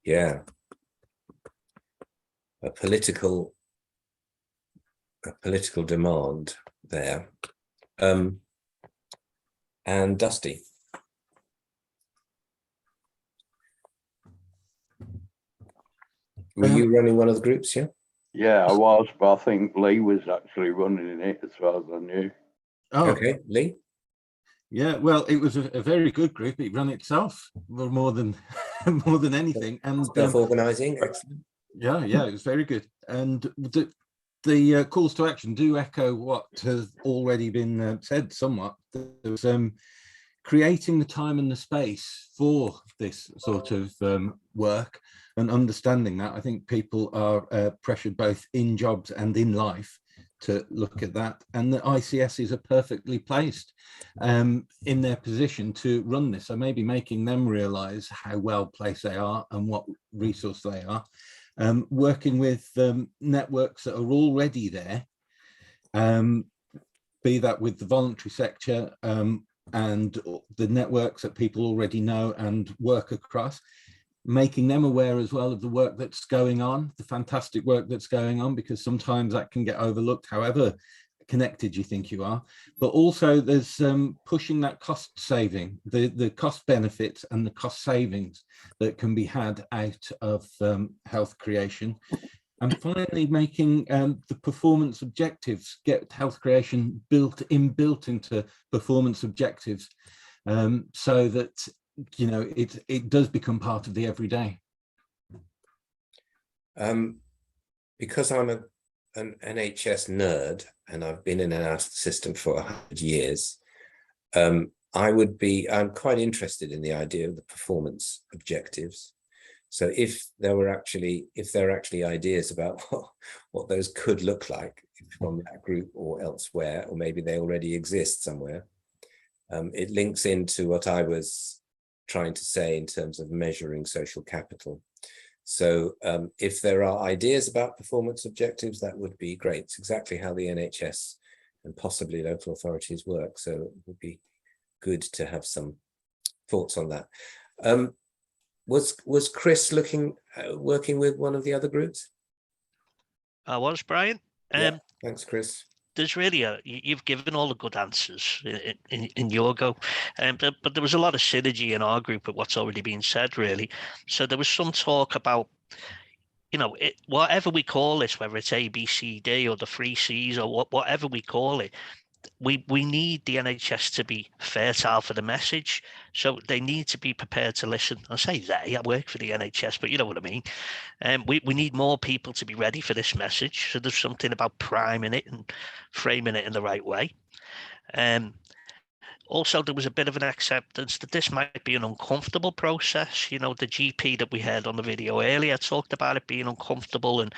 Yeah. A political demand there. And Dusty. Were you running one of the groups, yeah? Yeah, I was, but I think Lee was actually running it as far as I knew. Oh, Okay, Lee? yeah, well, it was a very good group. It ran itself more than anything. And Self-organising, excellent. Yeah, it was very good. And the calls to action do echo what has already been said somewhat. There was creating the time and the space for this sort of work and understanding that. I think people are pressured both in jobs and in life to look at that, and the ICSs are perfectly placed in their position to run this. So maybe making them realise how well placed they are and what resource they are. Working with networks that are already there, be that with the voluntary sector and the networks that people already know and work across, making them aware as well of the work that's going on, the fantastic work that's going on, because sometimes that can get overlooked, however connected you think you are. But also there's pushing that cost saving, the cost benefits and the cost savings that can be had out of health creation. And finally, making the performance objectives, get health creation built into performance objectives, so that it does become part of the everyday. Because I'm an NHS nerd and I've been in and out of the system for 100 years, I'm quite interested in the idea of the performance objectives. So if there are actually ideas about what those could look like from that group or elsewhere, or maybe they already exist somewhere, it links into what I was trying to say in terms of measuring social capital. So if there are ideas about performance objectives, that would be great. It's exactly how the NHS and possibly local authorities work. So it would be good to have some thoughts on that. Was Chris working with one of the other groups? I was, Brian. Yeah, thanks, Chris. There's really you've given all the good answers in your go, but there was a lot of synergy in our group at what's already been said, really. So there was some talk about, whatever we call this, whether it's A, B, C, D, or the 3 Cs, or whatever we call it, we need the NHS to be fertile for the message. So they need to be prepared to listen. I say I work for the NHS, but you know what I mean. We need more people to be ready for this message. So there's something about priming it and framing it in the right way. Also, there was a bit of an acceptance that this might be an uncomfortable process. The GP that we heard on the video earlier talked about it being uncomfortable, and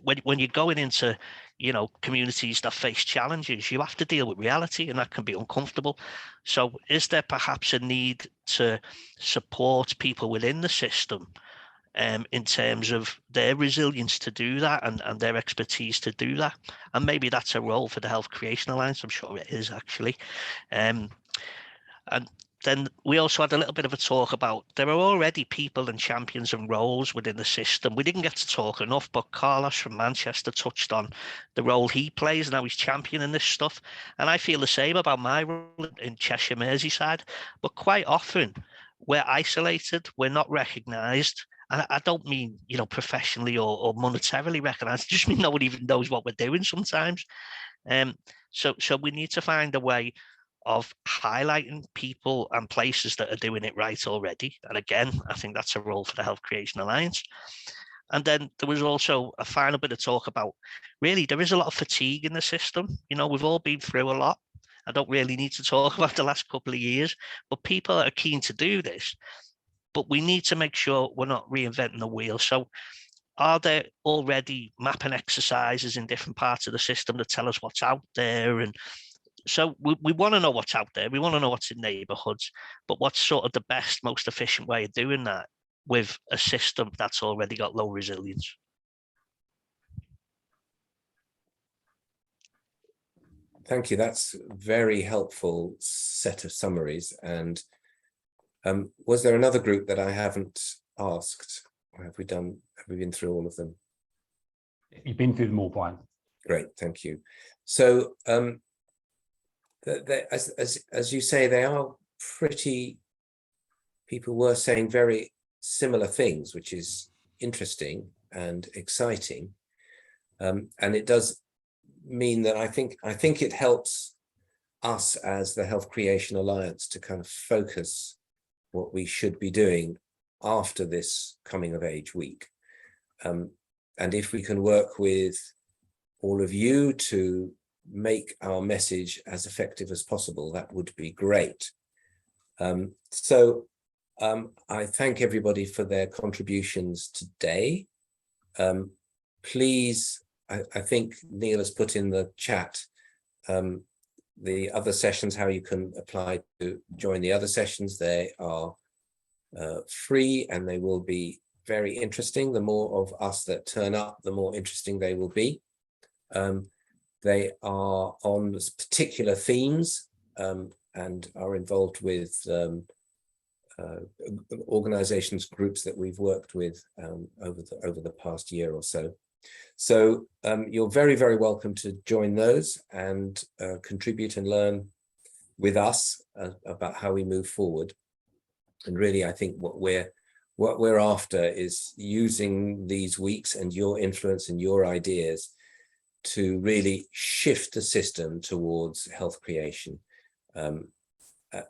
when you're going into, you know, communities that face challenges, you have to deal with reality, and that can be uncomfortable. So is there perhaps a need to support people within the system in terms of their resilience to do that, and their expertise to do that? And maybe that's a role for the Health Creation Alliance. I'm sure it is, actually. And then we also had a little bit of a talk about there are already people and champions and roles within the system. We didn't get to talk enough, but Carlos from Manchester touched on the role he plays and how he's championing this stuff. And I feel the same about my role in Cheshire, Merseyside. But quite often we're isolated, we're not recognised. And I don't mean, you know, professionally or monetarily recognised. I just mean no one even knows what we're doing sometimes. So we need to find a way of highlighting people and places that are doing it right already. And again, I think that's a role for the Health Creation Alliance. And then there was also a final bit of talk about, really, there is a lot of fatigue in the system. You know, we've all been through a lot. I don't really need to talk about the last couple of years, but people are keen to do this. But we need to make sure we're not reinventing the wheel. So are there already mapping exercises in different parts of the system that tell us what's out there? And so we want to know what's out there. We want to know what's in neighbourhoods, but what's sort of the best, most efficient way of doing that with a system that's already got low resilience? Thank you. That's a very helpful set of summaries. And was there another group that I haven't asked? Or have we been through all of them? You've been through them all, Brian. Great, thank you. So as you say, they are people were saying very similar things, which is interesting and exciting. And it does mean that I think it helps us as the Health Creation Alliance to kind of focus what we should be doing after this coming of age week. And if we can work with all of you to make our message as effective as possible, that would be great. So I thank everybody for their contributions today. Please, I think Neil has put in the chat the other sessions, how you can apply to join the other sessions. They are free and they will be very interesting. The more of us that turn up, the more interesting they will be. They are on particular themes and are involved with organizations, groups that we've worked with over the past year or so. So you're very, very welcome to join those and contribute and learn with us about how we move forward. And really, I think what we're after is using these weeks and your influence and your ideas to really shift the system towards health creation.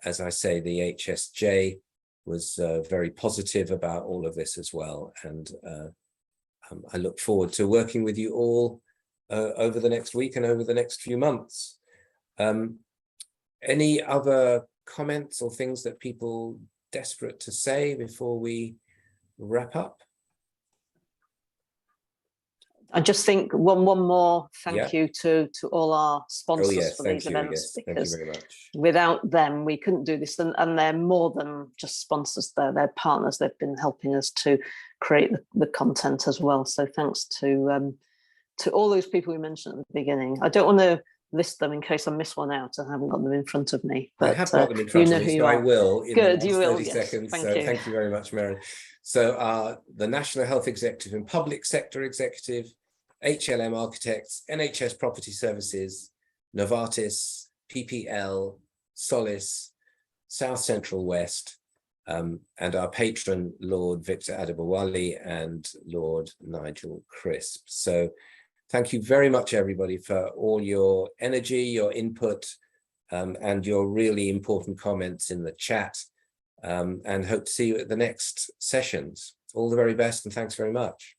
As I say, the HSJ was very positive about all of this as well. And I look forward to working with you all over the next week and over the next few months. Any other comments or things that people desperate to say before we wrap up? I just think one more thank you to all our sponsors for these events, because thank you very much. Without them we couldn't do this, and they're more than just sponsors, they're partners. They've been helping us to create the content as well. So thanks to all those people we mentioned at the beginning. I don't want to list them in case I miss one out. I haven't got them in front of me, but I have got them in front of me, so I will in Good, the you next will, 30 yes. seconds. Thank So you. thank you very much, Mary. So the National Health Executive and Public Sector Executive, HLM Architects, NHS Property Services, Novartis, PPL, Solace, South Central West, and our patron, Lord Victor Adebowale and Lord Nigel Crisp. So thank you very much, everybody, for all your energy, your input, and your really important comments in the chat, and hope to see you at the next sessions. All the very best, and thanks very much.